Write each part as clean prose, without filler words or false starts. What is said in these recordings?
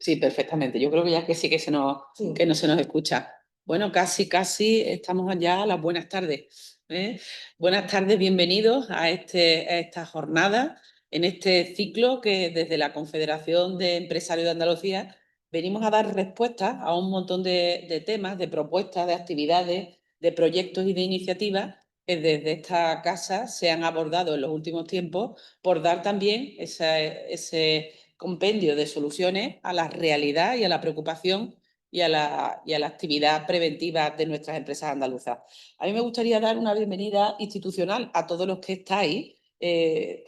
Sí, perfectamente. Yo creo que ya que sí que Sí. que no se nos escucha. Bueno, casi estamos ya a las buenas tardes. ¿Eh? Buenas tardes, bienvenidos a esta jornada, en este ciclo que desde la Confederación de Empresarios de Andalucía venimos a dar respuestas a un montón de temas, de propuestas, de actividades, de proyectos y de iniciativas que desde esta casa se han abordado en los últimos tiempos por dar también ese compendio de soluciones a la realidad y a la preocupación y a la actividad preventiva de nuestras empresas andaluzas. A mí me gustaría dar una bienvenida institucional a todos los que estáis,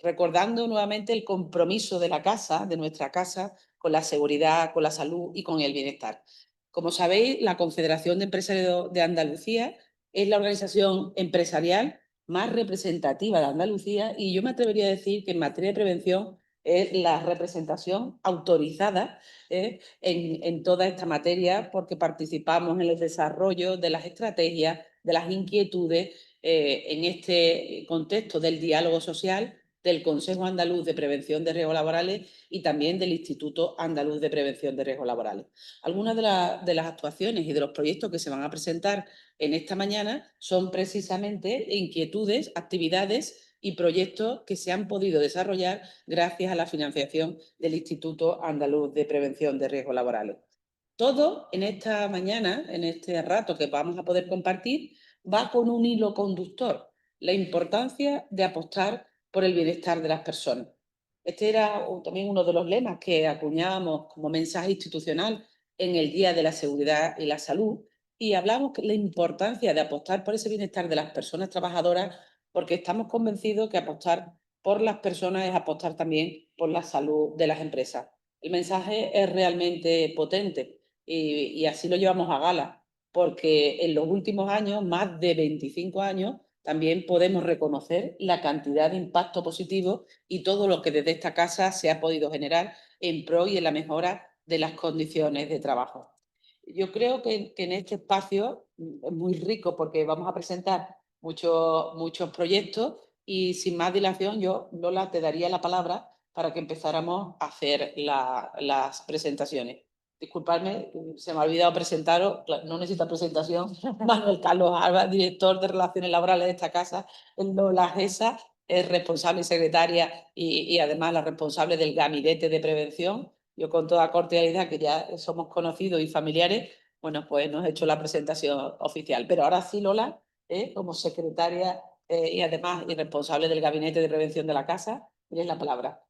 recordando nuevamente el compromiso de la casa, de nuestra casa, con la seguridad, con la salud y con el bienestar. Como sabéis, la Confederación de Empresarios de Andalucía es la organización empresarial más representativa de Andalucía y yo me atrevería a decir que en materia de prevención es la representación autorizada en toda esta materia porque participamos en el desarrollo de las estrategias, de las inquietudes en este contexto del diálogo social, del Consejo Andaluz de Prevención de Riesgos Laborales y también del Instituto Andaluz de Prevención de Riesgos Laborales. Algunas de las actuaciones y de los proyectos que se van a presentar en esta mañana son precisamente inquietudes, actividades y proyectos que se han podido desarrollar gracias a la financiación del Instituto Andaluz de Prevención de Riesgos Laborales. Todo en esta mañana, en este rato que vamos a poder compartir, va con un hilo conductor, la importancia de apostar por el bienestar de las personas. Este era también uno de los lemas que acuñábamos como mensaje institucional en el Día de la Seguridad y la Salud y hablamos de la importancia de apostar por ese bienestar de las personas trabajadoras porque estamos convencidos que apostar por las personas es apostar también por la salud de las empresas. El mensaje es realmente potente y así lo llevamos a gala, porque en los últimos años, más de 25 años, también podemos reconocer la cantidad de impacto positivo y todo lo que desde esta casa se ha podido generar en pro y en la mejora de las condiciones de trabajo. Yo creo que en este espacio es muy rico porque vamos a presentar muchos proyectos y sin más dilación yo, Lola, te daría la palabra para que empezáramos a hacer las presentaciones. Disculpadme, se me ha olvidado presentaros, no necesita presentación, Manuel Carlos Alba, director de Relaciones Laborales de esta casa, Lola Gesa, es responsable y secretaria y además la responsable del Gabinete de Prevención. Yo con toda cordialidad, que ya somos conocidos y familiares, bueno, pues nos he hecho la presentación oficial. Pero ahora sí, Lola, como secretaria y además y responsable del Gabinete de Prevención de la Casa, tienes la palabra.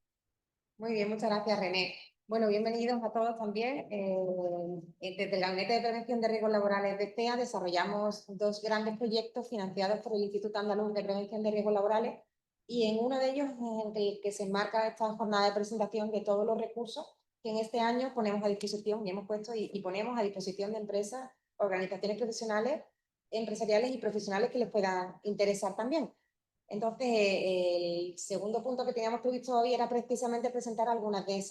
Muy bien, muchas gracias, René. Bueno, bienvenidos a todos también. Desde el Gabinete de Prevención de Riesgos Laborales de CEA desarrollamos dos grandes proyectos financiados por el Instituto Andaluz de Prevención de Riesgos Laborales y en uno de ellos es en el que se enmarca esta jornada de presentación de todos los recursos que en este año ponemos a disposición y hemos puesto y ponemos a disposición de empresas, organizaciones profesionales, empresariales y profesionales que les puedan interesar también. Entonces, el segundo punto que teníamos previsto hoy era precisamente presentar algunas de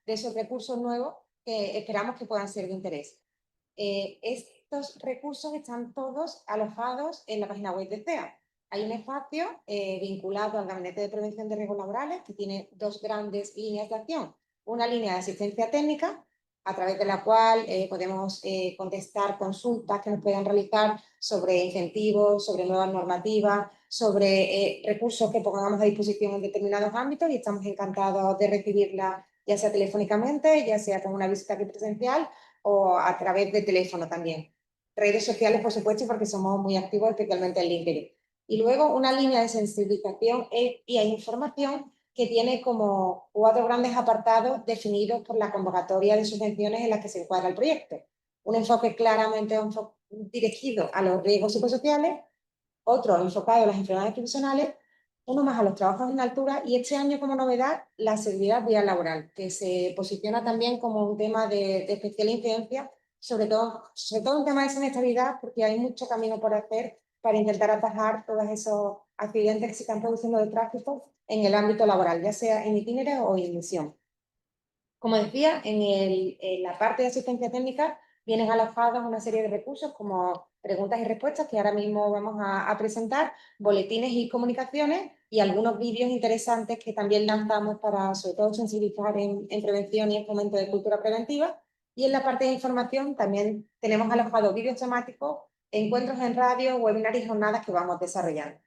esos recursos nuevos que esperamos que puedan ser de interés. Estos recursos están todos alojados en la página web de CEA. Hay un espacio vinculado al Gabinete de Prevención de Riesgos Laborales que tiene dos grandes líneas de acción. Una línea de asistencia técnica, a través de la cual podemos contestar consultas que nos puedan realizar sobre incentivos, sobre nuevas normativas, sobre recursos que pongamos a disposición en determinados ámbitos y estamos encantados de recibirla ya sea telefónicamente, ya sea con una visita aquí presencial o a través de teléfono también. Redes sociales, por supuesto, porque somos muy activos, especialmente en LinkedIn. Y luego una línea de sensibilización y información que tiene como cuatro grandes apartados definidos por la convocatoria de subvenciones en las que se encuadra el proyecto. Un enfoque claramente dirigido a los riesgos psicosociales, otro enfocado a las enfermedades profesionales, uno más a los trabajos en altura y este año como novedad la seguridad vial laboral, que se posiciona también como un tema de especial incidencia, sobre todo un tema de siniestralidad, porque hay mucho camino por hacer para intentar atajar todos esos accidentes que se están produciendo de tráfico en el ámbito laboral, ya sea en itinerario o en misión. Como decía, en la parte de asistencia técnica vienen alojados una serie de recursos como preguntas y respuestas que ahora mismo vamos a presentar, boletines y comunicaciones y algunos vídeos interesantes que también lanzamos para, sobre todo, sensibilizar en prevención y en fomento de cultura preventiva. Y en la parte de información también tenemos alojados vídeos temáticos, encuentros en radio, webinars y jornadas que vamos desarrollando.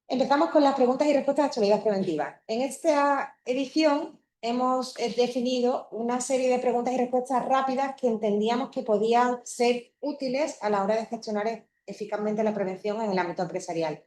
Empezamos con las preguntas y respuestas de actualidad preventiva. En esta edición hemos definido una serie de preguntas y respuestas rápidas que entendíamos que podían ser útiles a la hora de gestionar eficazmente la prevención en el ámbito empresarial.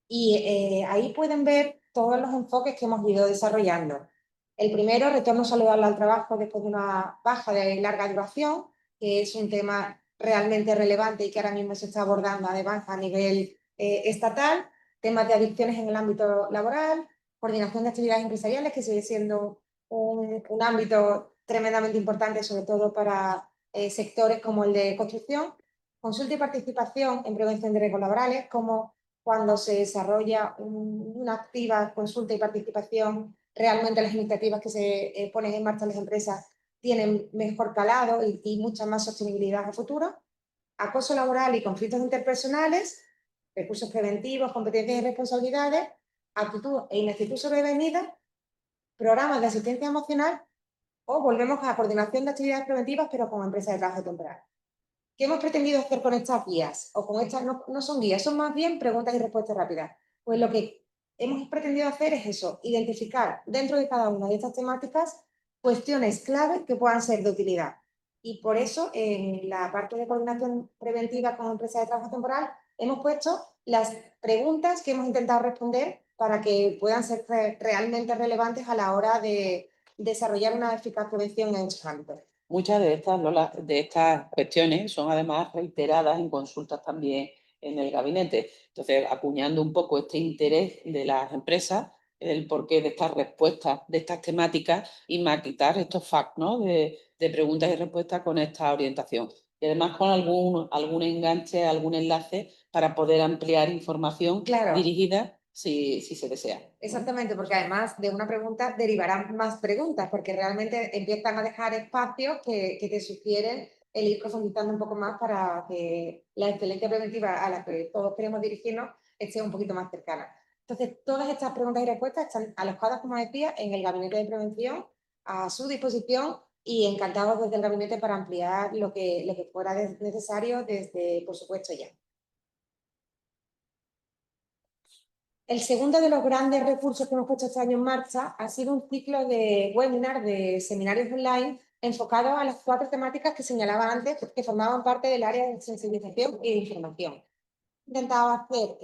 Y ahí pueden ver todos los enfoques que hemos ido desarrollando. El primero, retorno saludable al trabajo después de una baja de larga duración, que es un tema realmente relevante y que ahora mismo se está abordando además a nivel estatal. Temas de adicciones en el ámbito laboral, coordinación de actividades empresariales, que sigue siendo un ámbito tremendamente importante, sobre todo para sectores como el de construcción, consulta y participación en prevención de riesgos laborales, como cuando se desarrolla una activa consulta y participación, realmente las iniciativas que se ponen en marcha en las empresas tienen mejor calado y mucha más sostenibilidad a futuro. Acoso laboral y conflictos interpersonales, recursos preventivos, competencias y responsabilidades, actitud e inactitud sobrevenida, programas de asistencia emocional o volvemos a coordinación de actividades preventivas pero con empresas de trabajo temporal. ¿Qué hemos pretendido hacer con estas guías? O con estas, no son guías, son más bien preguntas y respuestas rápidas. Pues lo que hemos pretendido hacer es eso, identificar dentro de cada una de estas temáticas cuestiones clave que puedan ser de utilidad. Y por eso en la parte de coordinación preventiva con empresas de trabajo temporal hemos puesto las preguntas que hemos intentado responder para que puedan ser realmente relevantes a la hora de desarrollar una eficaz prevención en estos ámbitos. Muchas de estas, Lola, de estas cuestiones son además reiteradas en consultas también en el gabinete. Entonces, acuñando un poco este interés de las empresas, el porqué de estas respuestas, de estas temáticas y maquitar estos facts, ¿no? de preguntas y respuestas con esta orientación. Y además con algún enganche, algún enlace para poder ampliar información dirigida si se desea. Exactamente, porque además de una pregunta derivarán más preguntas, porque realmente empiezan a dejar espacios que te sugieren el ir profundizando un poco más para que la excelencia preventiva a la que todos queremos dirigirnos esté un poquito más cercana. Entonces, todas estas preguntas y respuestas están alojadas, como decía, en el Gabinete de Prevención, a su disposición y encantados desde el Gabinete para ampliar lo que fuera necesario desde, por supuesto, ya. El segundo de los grandes recursos que hemos puesto este año en marcha ha sido un ciclo de webinars, de seminarios online, enfocados a las 4 temáticas que señalaba antes, que formaban parte del área de sensibilización y de información. He intentado hacer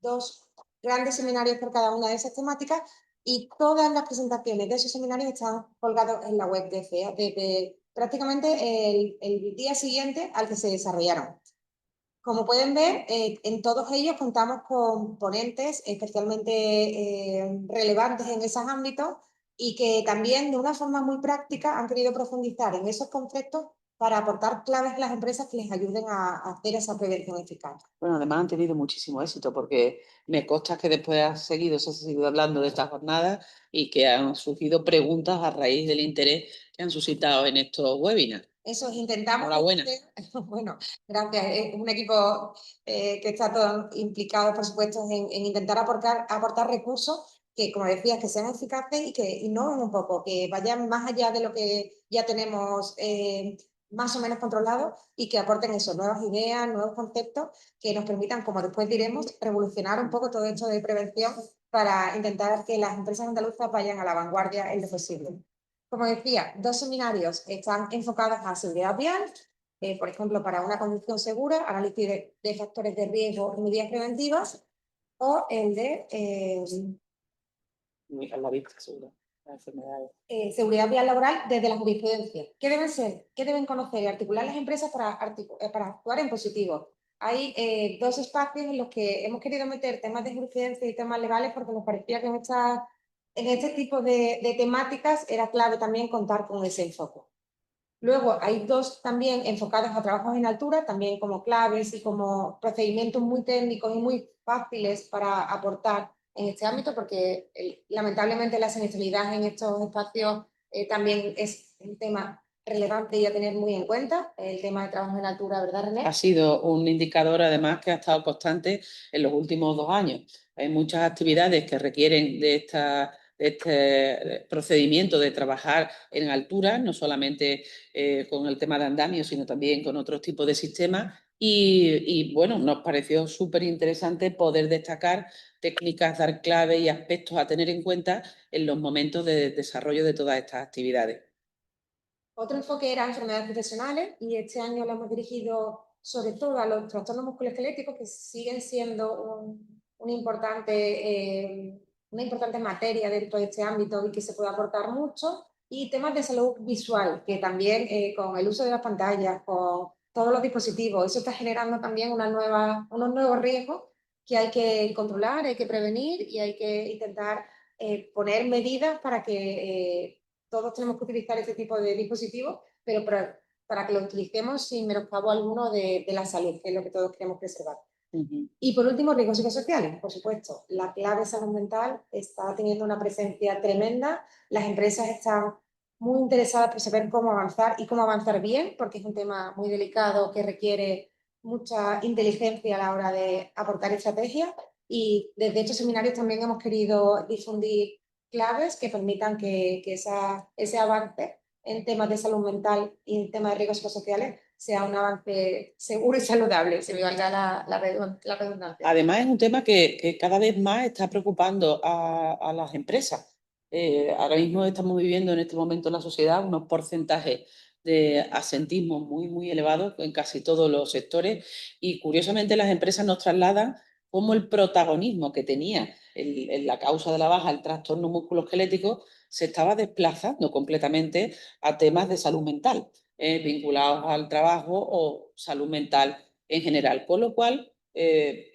2 grandes seminarios por cada una de esas temáticas y todas las presentaciones de esos seminarios están colgados en la web de CEA desde prácticamente el día siguiente al que se desarrollaron. Como pueden ver, en todos ellos contamos con ponentes especialmente relevantes en esos ámbitos y que también de una forma muy práctica han querido profundizar en esos conceptos para aportar claves a las empresas que les ayuden a hacer esa prevención eficaz. Bueno, además han tenido muchísimo éxito porque me consta que después se ha seguido hablando de estas jornadas y que han surgido preguntas a raíz del interés que han suscitado en estos webinars. Eso es, intentamos... Enhorabuena. Bueno, gracias. Es un equipo que está todo implicado, por supuesto, en intentar aportar recursos que, como decías, que sean eficaces y que innoven un poco, que vayan más allá de lo que ya tenemos más o menos controlado y que aporten eso, nuevas ideas, nuevos conceptos que nos permitan, como después diremos, revolucionar un poco todo esto de prevención para intentar que las empresas andaluzas vayan a la vanguardia en lo posible. Como decía, 2 seminarios están enfocados a seguridad vial, por ejemplo, para una conducción segura, análisis de factores de riesgo y medidas preventivas, o el de La vista, seguro. Las enfermedades. seguridad vial laboral desde la jurisprudencia. ¿Qué deben ser? ¿Qué deben conocer y articular las empresas para actuar en positivo? Hay 2 espacios en los que hemos querido meter temas de jurisprudencia y temas legales porque nos parecía que en este tipo de temáticas era clave también contar con ese enfoque. Luego hay 2 también enfocados a trabajos en altura, también como claves y como procedimientos muy técnicos y muy fáciles para aportar en este ámbito, porque lamentablemente la siniestralidad en estos espacios también es un tema relevante y a tener muy en cuenta, el tema de trabajo en altura, ¿verdad, René? Ha sido un indicador, además, que ha estado constante en los últimos 2 años. Hay muchas actividades que requieren de este procedimiento de trabajar en altura, no solamente con el tema de andamio, sino también con otros tipos de sistemas. Bueno, nos pareció súper interesante poder destacar técnicas, dar clave y aspectos a tener en cuenta en los momentos de desarrollo de todas estas actividades. Otro enfoque era enfermedades profesionales y este año lo hemos dirigido sobre todo a los trastornos musculoesqueléticos que siguen siendo una importante materia dentro de este ámbito y que se puede aportar mucho. Y temas de salud visual, que también con el uso de las pantallas, con todos los dispositivos, eso está generando también unos nuevos riesgos que hay que controlar, hay que prevenir y hay que intentar poner medidas para que todos tenemos que utilizar este tipo de dispositivos, pero para que lo utilicemos sin menoscabo alguno de la salud, que es lo que todos queremos preservar. Y por último, riesgos psicosociales, por supuesto. La clave salud mental está teniendo una presencia tremenda. Las empresas están muy interesadas por saber cómo avanzar y cómo avanzar bien, porque es un tema muy delicado que requiere mucha inteligencia a la hora de aportar estrategias. Y desde estos seminarios también hemos querido difundir claves que permitan que ese avance en temas de salud mental y en temas de riesgos psicosociales sea un avance seguro y saludable, si me valga la redundancia. Además, es un tema que cada vez más está preocupando a las empresas. Ahora mismo estamos viviendo en este momento en la sociedad unos porcentajes de asentismo muy, muy elevados en casi todos los sectores y curiosamente las empresas nos trasladan cómo el protagonismo que tenía en la causa de la baja, el trastorno musculoesquelético, se estaba desplazando completamente a temas de salud mental, vinculados al trabajo o salud mental en general. Con lo cual,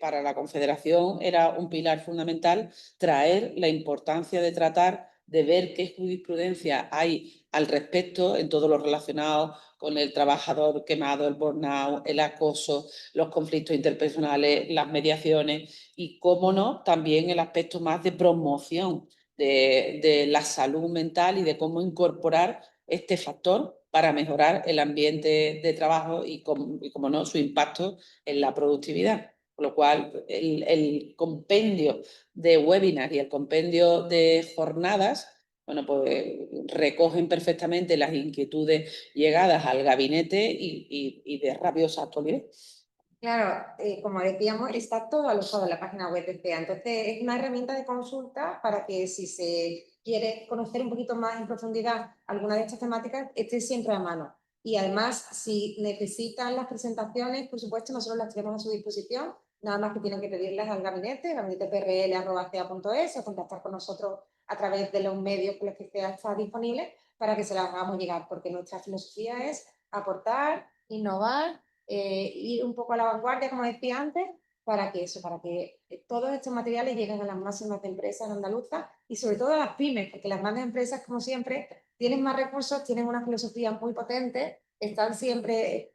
para la Confederación era un pilar fundamental traer la importancia de tratar de ver qué jurisprudencia hay al respecto en todo lo relacionado con el trabajador quemado, el burnout, el acoso, los conflictos interpersonales, las mediaciones y, cómo no, también el aspecto más de promoción de la salud mental y de cómo incorporar este factor para mejorar el ambiente de trabajo y como no, su impacto en la productividad. Con lo cual, el compendio de webinars y el compendio de jornadas, bueno, pues recogen perfectamente las inquietudes llegadas al gabinete y de rabiosa actualidad. Claro, como decíamos, está todo alojado en la página web de CEA. Entonces, es una herramienta de consulta para que si se quiere conocer un poquito más en profundidad alguna de estas temáticas, esté siempre a mano. Y además, si necesitan las presentaciones, por supuesto, nosotros las tenemos a su disposición. Nada más que tienen que pedirlas al gabinete, gabineteprl@cea.es, o contactar con nosotros a través de los medios con los que CEA está disponible para que se las hagamos llegar, porque nuestra filosofía es aportar, innovar, ir un poco a la vanguardia, como decía antes, para que todos estos materiales lleguen a las máximas de empresas andaluzas y sobre todo a las pymes, porque las grandes empresas, como siempre, tienen más recursos, tienen una filosofía muy potente, están siempre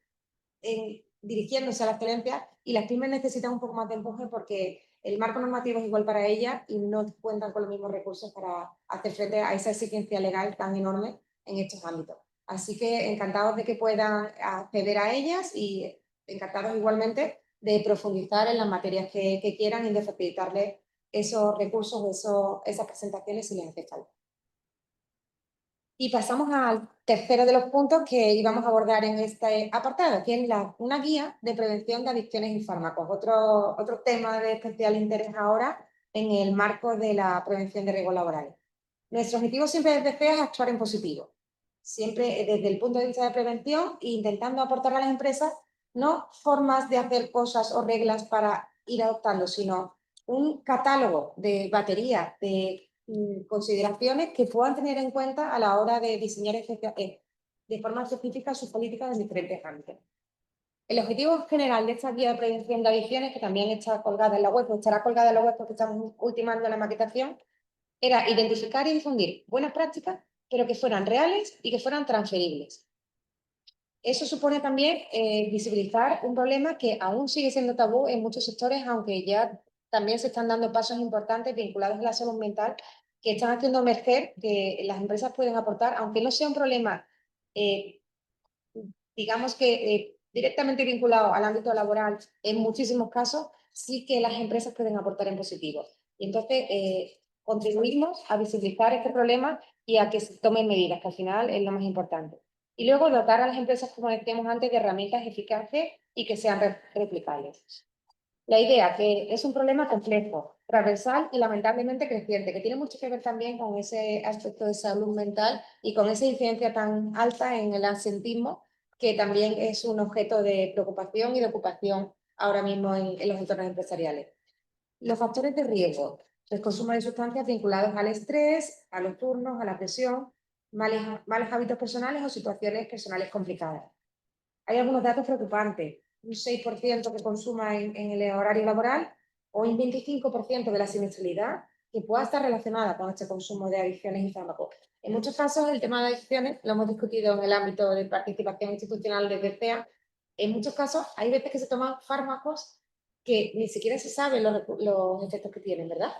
dirigiéndose a la excelencia y las pymes necesitan un poco más de empuje porque el marco normativo es igual para ellas y no cuentan con los mismos recursos para hacer frente a esa exigencia legal tan enorme en estos ámbitos. Así que encantados de que puedan acceder a ellas y encantados igualmente de profundizar en las materias que quieran y de facilitarles esos recursos, esas presentaciones si les hace falta. Y pasamos al tercero de los puntos que íbamos a abordar en este apartado, que es una guía de prevención de adicciones y fármacos. Otro tema de especial interés ahora en el marco de la prevención de riesgos laborales. Nuestro objetivo siempre desde CEA es actuar en positivo, siempre desde el punto de vista de prevención e intentando aportar a las empresas no formas de hacer cosas o reglas para ir adoptando, sino un catálogo de batería de consideraciones que puedan tener en cuenta a la hora de diseñar de forma específica sus políticas en diferentes ámbitos. El objetivo general de esta guía de prevención de adicciones, que también está colgada en la web, o estará colgada en la web porque estamos ultimando la maquetación, era identificar y difundir buenas prácticas, pero que fueran reales y que fueran transferibles. Eso supone también visibilizar un problema que aún sigue siendo tabú en muchos sectores, aunque ya también se están dando pasos importantes vinculados a la salud mental que están haciendo emerger que las empresas pueden aportar, aunque no sea un problema digamos que directamente vinculado al ámbito laboral, en muchísimos casos, sí que las empresas pueden aportar en positivo. Y entonces, contribuimos a visibilizar este problema y a que se tomen medidas, que al final es lo más importante. Y luego dotar a las empresas, como decíamos antes, de herramientas eficaces y que sean replicables. La idea que es un problema complejo, transversal y lamentablemente creciente, que tiene mucho que ver también con ese aspecto de salud mental y con esa incidencia tan alta en el absentismo, que también es un objeto de preocupación y de ocupación ahora mismo en los entornos empresariales. Los factores de riesgo, el consumo de sustancias vinculados al estrés, a los turnos, a la presión, malos hábitos personales o situaciones personales complicadas. Hay algunos datos preocupantes, un 6% que consuma en el horario laboral o un 25% de la siniestralidad que pueda estar relacionada con este consumo de adicciones y fármacos. En muchos casos el tema de adicciones lo hemos discutido en el ámbito de participación institucional desde CEA. En muchos casos hay veces que se toman fármacos que ni siquiera se saben los efectos que tienen, ¿verdad?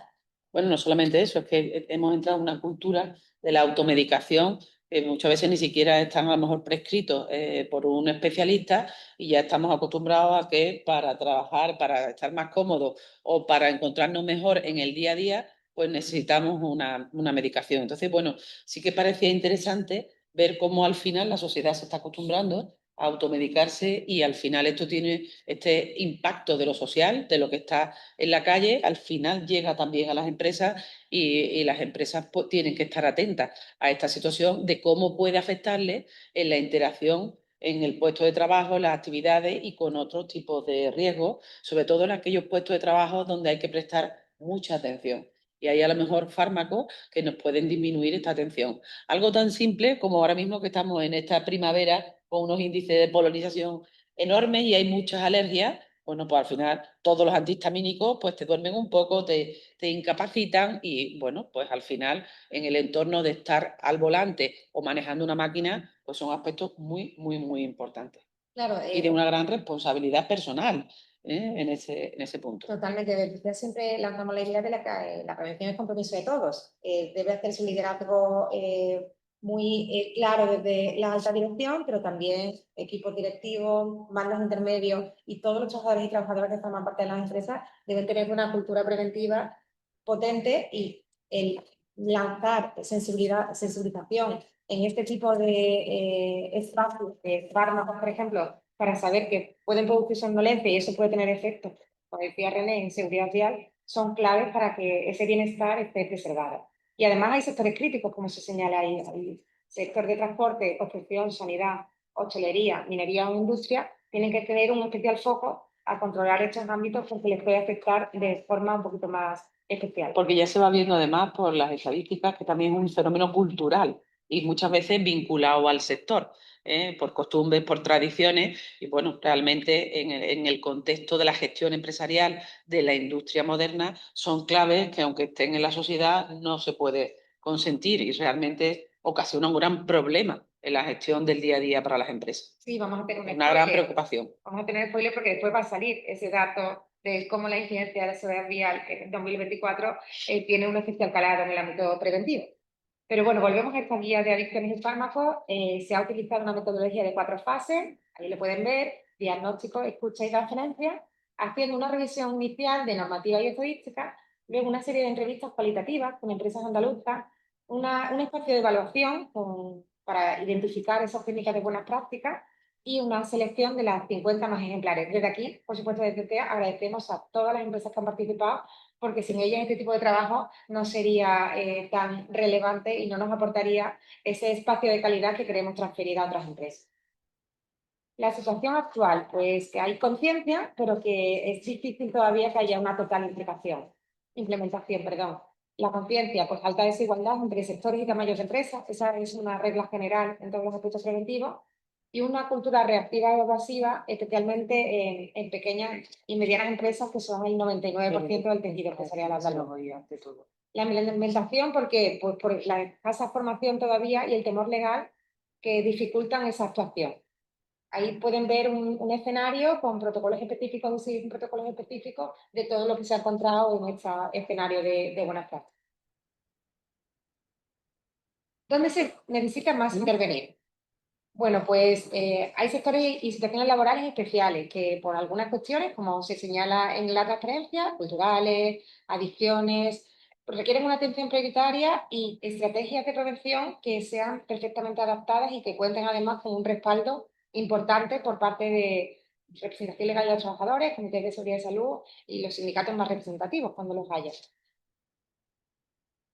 Bueno, no solamente eso, es que hemos entrado en una cultura de la automedicación que muchas veces ni siquiera están a lo mejor prescritos por un especialista y ya estamos acostumbrados a que para trabajar, para estar más cómodos o para encontrarnos mejor en el día a día, pues necesitamos una medicación. Entonces, bueno, sí que parecía interesante ver cómo al final la sociedad se está acostumbrando a automedicarse y al final esto tiene este impacto de lo social, de lo que está en la calle, al final llega también a las empresas y las empresas pues, tienen que estar atentas a esta situación de cómo puede afectarle en la interacción en el puesto de trabajo, en las actividades y con otros tipos de riesgos, sobre todo en aquellos puestos de trabajo donde hay que prestar mucha atención. Y hay a lo mejor fármacos que nos pueden disminuir esta atención. Algo tan simple como ahora mismo que estamos en esta primavera con unos índices de polinización enormes y hay muchas alergias, bueno, pues al final todos los antihistamínicos pues te duermen un poco, te incapacitan y bueno, pues al final en el entorno de estar al volante o manejando una máquina, pues son aspectos muy, muy, muy importantes. Claro, Y de una gran responsabilidad personal en ese punto. totalmente. Desde siempre lanzamos la idea de la prevención es compromiso de todos. Debe hacerse un liderazgo muy claro desde la alta dirección, pero también equipos directivos, mandos intermedios y todos los trabajadores y trabajadoras que forman parte de las empresas deben tener una cultura preventiva potente y el lanzar sensibilización en este tipo de espacios, de fármacos, por ejemplo, para saber que pueden producir somnolencia y eso puede tener efectos, como decía René, en seguridad vial, son claves para que ese bienestar esté preservado. Y además hay sectores críticos, como se señala ahí, el sector de transporte, construcción, sanidad, hostelería, minería o industria, tienen que tener un especial foco a controlar estos ámbitos porque les puede afectar de forma un poquito más especial. Porque ya se va viendo además por las estadísticas que también es un fenómeno cultural y muchas veces vinculado al sector, por costumbres, por tradiciones y bueno, realmente en el contexto de la gestión empresarial de la industria moderna son claves que aunque estén en la sociedad no se puede consentir y realmente ocasiona un gran problema en la gestión del día a día para las empresas. Sí, vamos a tener un Una gran spoiler. preocupación. Vamos a tener spoiler porque después va a salir ese dato de cómo la incidencia de la seguridad vial en 2024 tiene un especial calado en el ámbito preventivo. Pero bueno, volvemos a esta guía de adicciones y fármacos. Se ha utilizado una metodología de 4 fases, ahí lo pueden ver, diagnóstico, escucha y transferencia, haciendo una revisión inicial de normativa y estadística, luego una serie de entrevistas cualitativas con empresas andaluzas, un espacio de evaluación para identificar esas técnicas de buenas prácticas y una selección de las 50 más ejemplares. Desde aquí, por supuesto, desde TEA, agradecemos a todas las empresas que han participado porque sin ellas este tipo de trabajo no sería tan relevante y no nos aportaría ese espacio de calidad que queremos transferir a otras empresas. La situación actual, pues que hay conciencia, pero que es difícil todavía que haya una total implementación, perdón. La conciencia, pues alta desigualdad entre sectores y tamaños de empresas, esa es una regla general en todos los aspectos preventivos, y una cultura reactiva y evasiva, especialmente en pequeñas y medianas empresas, que son el 99% del tejido empresarial andaluz. La implementación, porque pues, por la escasa formación todavía y el temor legal que dificultan esa actuación. Ahí pueden ver un escenario con protocolos específicos, un protocolos específicos de todo lo que se ha encontrado en este escenario de buenas prácticas. ¿Dónde se necesita más intervenir? Bueno, pues hay sectores y situaciones laborales especiales que por algunas cuestiones, como se señala en la transparencia, culturales, adicciones, requieren una atención prioritaria y estrategias de prevención que sean perfectamente adaptadas y que cuenten además con un respaldo importante por parte de representación legal de los trabajadores, comités de seguridad y salud y los sindicatos más representativos cuando los haya.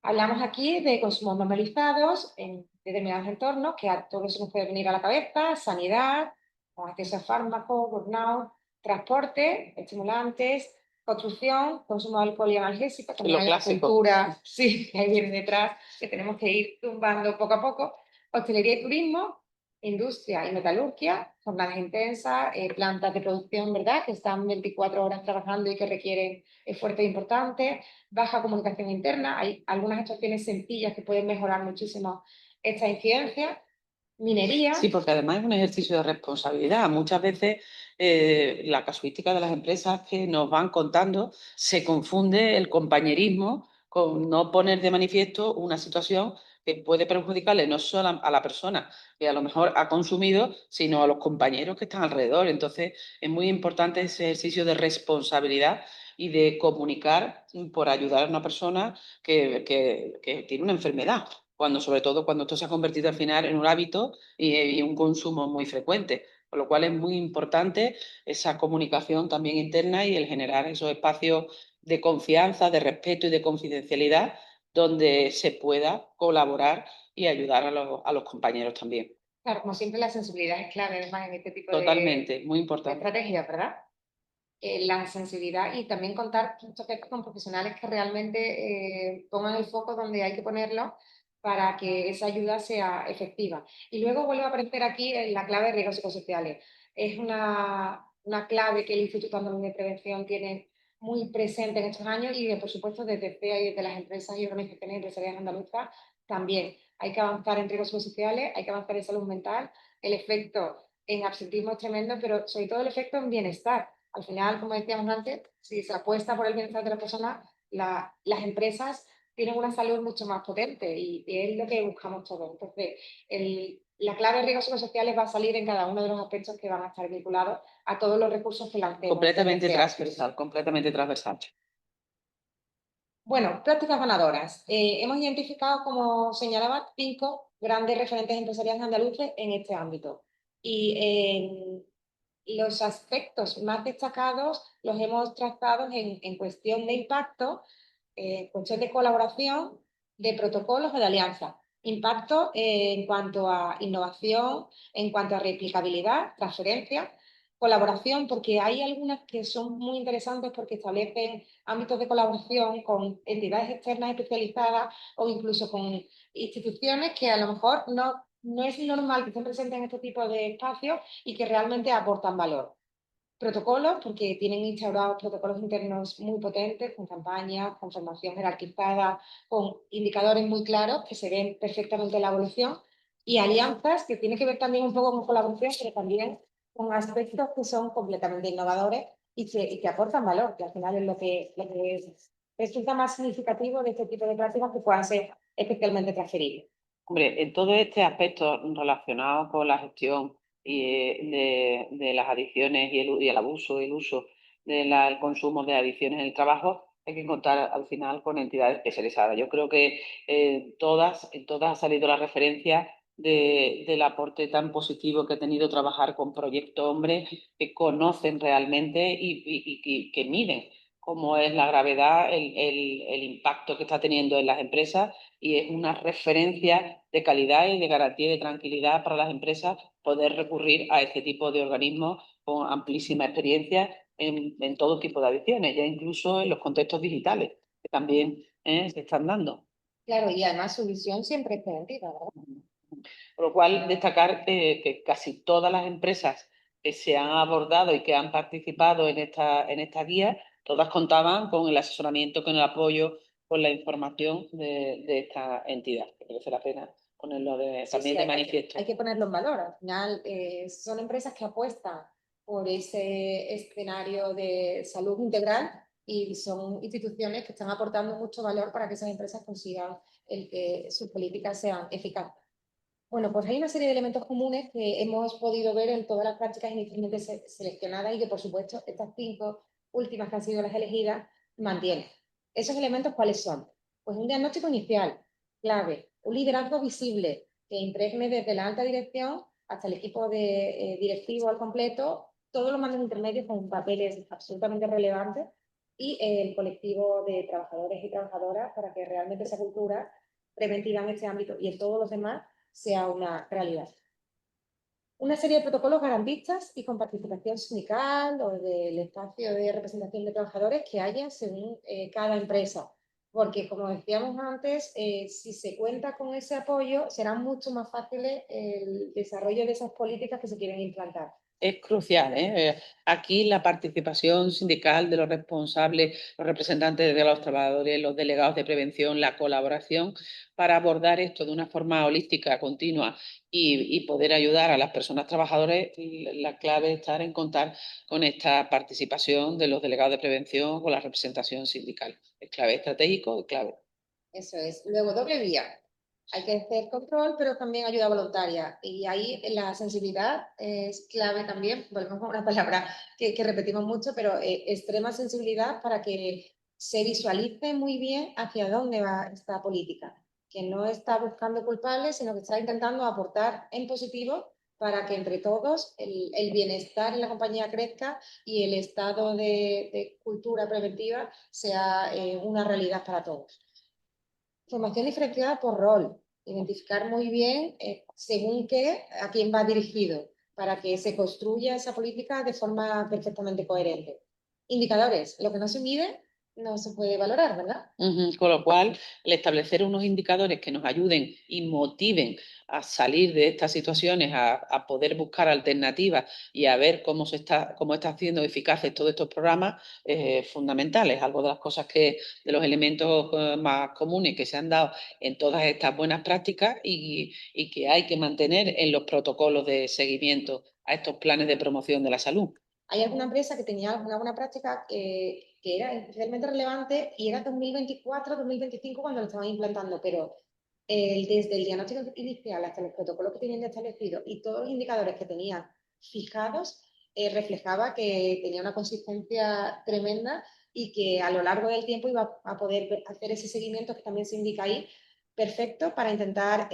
Hablamos aquí de consumos normalizados en determinados entornos, que a todos se nos puede venir a la cabeza: sanidad, con acceso a fármacos, burnout, transporte, estimulantes, construcción, consumo de alcohol y analgésicos. También Lo hay una clásico. cultura, sí, que ahí viene detrás, que tenemos que ir tumbando poco a poco. Hostelería y turismo, industria y metalurgia, jornadas intensas, plantas de producción, ¿verdad?, que están 24 horas trabajando y que requieren esfuerzo importante. Baja comunicación interna, hay algunas actuaciones sencillas que pueden mejorar muchísimo esta incidencia. Minería. Sí, porque además es un ejercicio de responsabilidad. Muchas veces la casuística de las empresas que nos van contando se confunde el compañerismo con no poner de manifiesto una situación que puede perjudicarle no solo a la persona que a lo mejor ha consumido, sino a los compañeros que están alrededor. Entonces, es muy importante ese ejercicio de responsabilidad y de comunicar por ayudar a una persona que tiene una enfermedad, cuando, sobre todo cuando esto se ha convertido al final en un hábito y un consumo muy frecuente. Con lo cual es muy importante esa comunicación también interna y el generar esos espacios de confianza, de respeto y de confidencialidad donde se pueda colaborar y ayudar a los compañeros también. Claro, como siempre la sensibilidad es clave además en este tipo Totalmente, muy de importante. estrategias, ¿verdad? La sensibilidad y también contar muchas veces con profesionales que realmente pongan el foco donde hay que ponerlo para que esa ayuda sea efectiva. Y luego vuelvo a aparecer aquí en la clave de riesgos psicosociales. Es una clave que el Instituto Andaluz de Prevención tiene muy presente en estos años y, por supuesto, desde CEA y desde las empresas y organizaciones empresariales andaluzas también. Hay que avanzar en riesgos psicosociales, hay que avanzar en salud mental. El efecto en absentismo es tremendo, pero sobre todo el efecto en bienestar. Al final, como decíamos antes, si se apuesta por el bienestar de la persona, las empresas tienen una salud mucho más potente y es lo que buscamos todos. Entonces, la clave de riesgos psicosociales va a salir en cada uno de los aspectos que van a estar vinculados a todos los recursos que lancemos desde Completamente CEA. transversal, completamente transversal. Bueno, prácticas ganadoras. Hemos identificado, como señalaba, 5 grandes referentes empresariales andaluces en este ámbito. Y los aspectos más destacados los hemos trazado en cuestión de impacto, cuestión de colaboración, de protocolos o de alianza. Impacto en cuanto a innovación, en cuanto a replicabilidad, transferencia, colaboración, porque hay algunas que son muy interesantes porque establecen ámbitos de colaboración con entidades externas especializadas o incluso con instituciones que a lo mejor no es normal que estén presentes en este tipo de espacios y que realmente aportan valor. Protocolos, porque tienen instaurados protocolos internos muy potentes, con campañas, con formación jerarquizada, con indicadores muy claros que se ven perfectamente en la evolución, y alianzas, que tiene que ver también un poco con colaboración, pero también con aspectos que son completamente innovadores y que aportan valor, que al final es lo que resulta más significativo de este tipo de prácticas que puedan ser especialmente transferibles. Hombre, en todo este aspecto relacionado con la gestión de las adicciones y el abuso y el uso del consumo de adicciones en el trabajo, hay que contar al final con entidades especializadas. Yo creo que en todas ha salido la referencia del aporte tan positivo que ha tenido trabajar con Proyecto Hombre, que conocen realmente y que miden cómo es la gravedad, el impacto que está teniendo en las empresas, y es una referencia de calidad y de garantía y de tranquilidad para las empresas poder recurrir a este tipo de organismos con amplísima experiencia en todo tipo de adicciones, ya incluso en los contextos digitales, que también se están dando. Claro, y además su visión siempre es preventiva, ¿verdad? Por lo cual, destacar que casi todas las empresas que se han abordado y que han participado en esta guía, todas contaban con el asesoramiento, con el apoyo, con la información de esta entidad, que merece la pena ponerlo Sí, también sí, de hay manifiesto. que ponerlo en valor. Al final, son empresas que apuestan por ese escenario de salud integral y son instituciones que están aportando mucho valor para que esas empresas consigan el que sus políticas sean eficaces. Bueno, pues hay una serie de elementos comunes que hemos podido ver en todas las prácticas inicialmente seleccionadas y que, por supuesto, estas 5 últimas que han sido las elegidas mantienen. ¿Esos elementos cuáles son? Pues un diagnóstico inicial, clave, un liderazgo visible que impregne desde la alta dirección hasta el equipo de, directivo al completo, todos los mandos intermedios con papeles absolutamente relevantes y el colectivo de trabajadores y trabajadoras para que realmente esa cultura preventiva en este ámbito y en todos los demás sea una realidad. Una serie de protocolos garantistas y con participación sindical o del espacio de representación de trabajadores que haya según cada empresa. Porque, como decíamos antes, si se cuenta con ese apoyo, será mucho más fácil el desarrollo de esas políticas que se quieren implantar. Es crucial, ¿eh? Aquí la participación sindical de los responsables, los representantes de los trabajadores, los delegados de prevención, la colaboración para abordar esto de una forma holística, continua y poder ayudar a las personas trabajadoras, la clave es estar en contar con esta participación de los delegados de prevención con la representación sindical. Es clave estratégico, es clave. Eso es. Luego, doble vía. Hay que hacer control, pero también ayuda voluntaria. Y ahí la sensibilidad es clave también. Volvemos a una palabra que repetimos mucho, pero extrema sensibilidad para que se visualice muy bien hacia dónde va esta política. Que no está buscando culpables, sino que está intentando aportar en positivo para que entre todos el bienestar en la compañía crezca y el estado de cultura preventiva sea una realidad para todos. Formación diferenciada por rol, identificar muy bien según qué, a quién va dirigido, para que se construya esa política de forma perfectamente coherente. Indicadores, lo que no se mide no se puede valorar, ¿verdad? Con lo cual, el establecer unos indicadores que nos ayuden y motiven a salir de estas situaciones, a poder buscar alternativas y a ver cómo está haciendo eficaces todos estos programas, es fundamental. Es algo de las cosas de los elementos más comunes que se han dado en todas estas buenas prácticas y que hay que mantener en los protocolos de seguimiento a estos planes de promoción de la salud. Hay alguna empresa que tenía alguna buena práctica que era especialmente relevante y era 2024, 2025 cuando lo estaban implantando, pero desde el diagnóstico inicial hasta los protocolos que tenían establecidos y todos los indicadores que tenían fijados, reflejaba que tenía una consistencia tremenda y que a lo largo del tiempo iba a poder hacer ese seguimiento que también se indica ahí, perfecto para intentar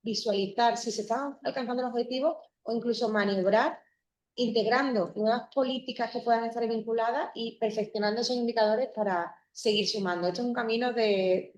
visualizar si se estaban alcanzando los objetivos o incluso maniobrar integrando nuevas políticas que puedan estar vinculadas y perfeccionando esos indicadores para seguir sumando. Esto es un camino que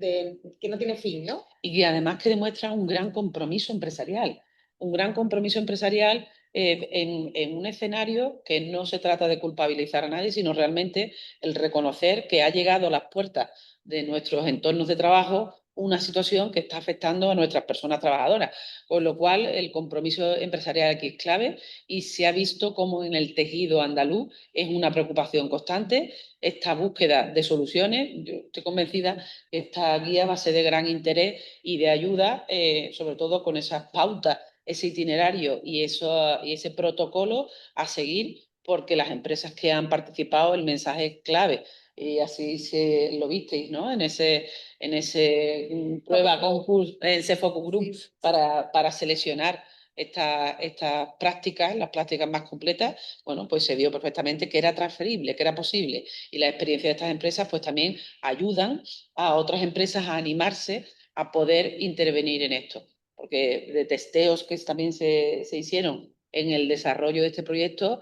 no tiene fin, ¿no? Y que además que demuestra un gran compromiso empresarial en un escenario que no se trata de culpabilizar a nadie, sino realmente el reconocer que ha llegado a las puertas de nuestros entornos de trabajo una situación que está afectando a nuestras personas trabajadoras, con lo cual el compromiso empresarial aquí es clave y se ha visto como en el tejido andaluz es una preocupación constante esta búsqueda de soluciones. Yo estoy convencida que esta guía va a ser de gran interés y de ayuda, sobre todo con esas pautas, ese itinerario y ese protocolo a seguir, porque las empresas que han participado, el mensaje es clave. Y así lo visteis, ¿no? En ese prueba, concurso, en ese focus group para seleccionar estas prácticas, las prácticas más completas, bueno, pues se vio perfectamente que era transferible, que era posible. Y la experiencia de estas empresas, pues también ayudan a otras empresas a animarse a poder intervenir en esto. Porque de testeos que también se hicieron en el desarrollo de este proyecto,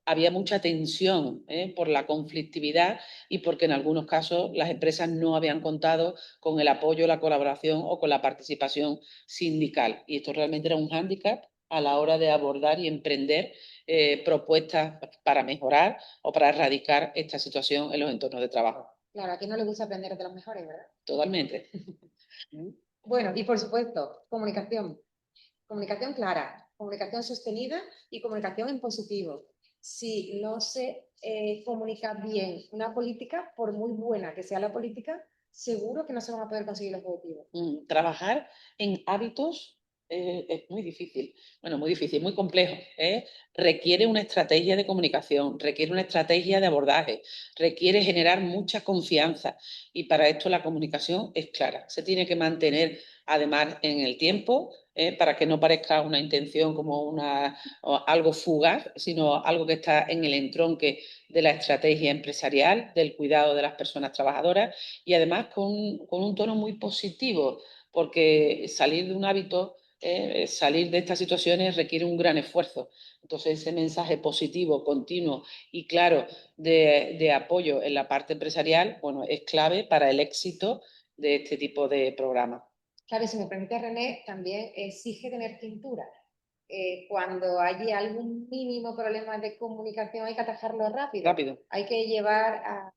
había mucha tensión por la conflictividad y porque en algunos casos las empresas no habían contado con el apoyo, la colaboración o con la participación sindical. Y esto realmente era un hándicap a la hora de abordar y emprender propuestas para mejorar o para erradicar esta situación en los entornos de trabajo. Claro, a quien no le gusta aprender de los mejores, ¿verdad? Totalmente. Bueno, y por supuesto, comunicación. Comunicación clara, comunicación sostenida y comunicación en positivo. Si no se comunica bien una política, por muy buena que sea la política, seguro que no se van a poder conseguir los objetivos. Trabajar en hábitos es muy difícil, bueno, muy difícil, muy complejo. Requiere una estrategia de comunicación, requiere una estrategia de abordaje, requiere generar mucha confianza y para esto la comunicación es clara. Se tiene que mantener además en el tiempo, para que no parezca una intención como algo fugaz, sino algo que está en el entronque de la estrategia empresarial, del cuidado de las personas trabajadoras y además con un tono muy positivo, porque salir de un hábito, salir de estas situaciones requiere un gran esfuerzo. Entonces, ese mensaje positivo, continuo y claro de apoyo en la parte empresarial, bueno, es clave para el éxito de este tipo de programas. Claro, y si me permite, René, también exige tener cintura. Cuando hay algún mínimo problema de comunicación hay que atajarlo rápido. Rápido. Hay que llevar a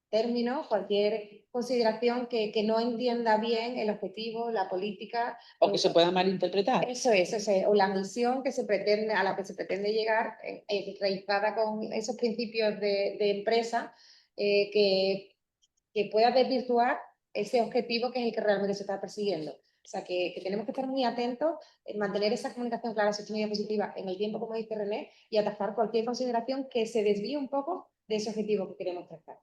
término cualquier consideración que no entienda bien el objetivo, la política. O que se pueda malinterpretar. Eso es, o la misión que se pretende, a la que se pretende llegar, realizada con esos principios de empresa, que pueda desvirtuar ese objetivo que es el que realmente se está persiguiendo. O sea, que tenemos que estar muy atentos en mantener esa comunicación clara, sostenida y positiva en el tiempo, como dice René, y atajar cualquier consideración que se desvíe un poco de ese objetivo que queremos tratar.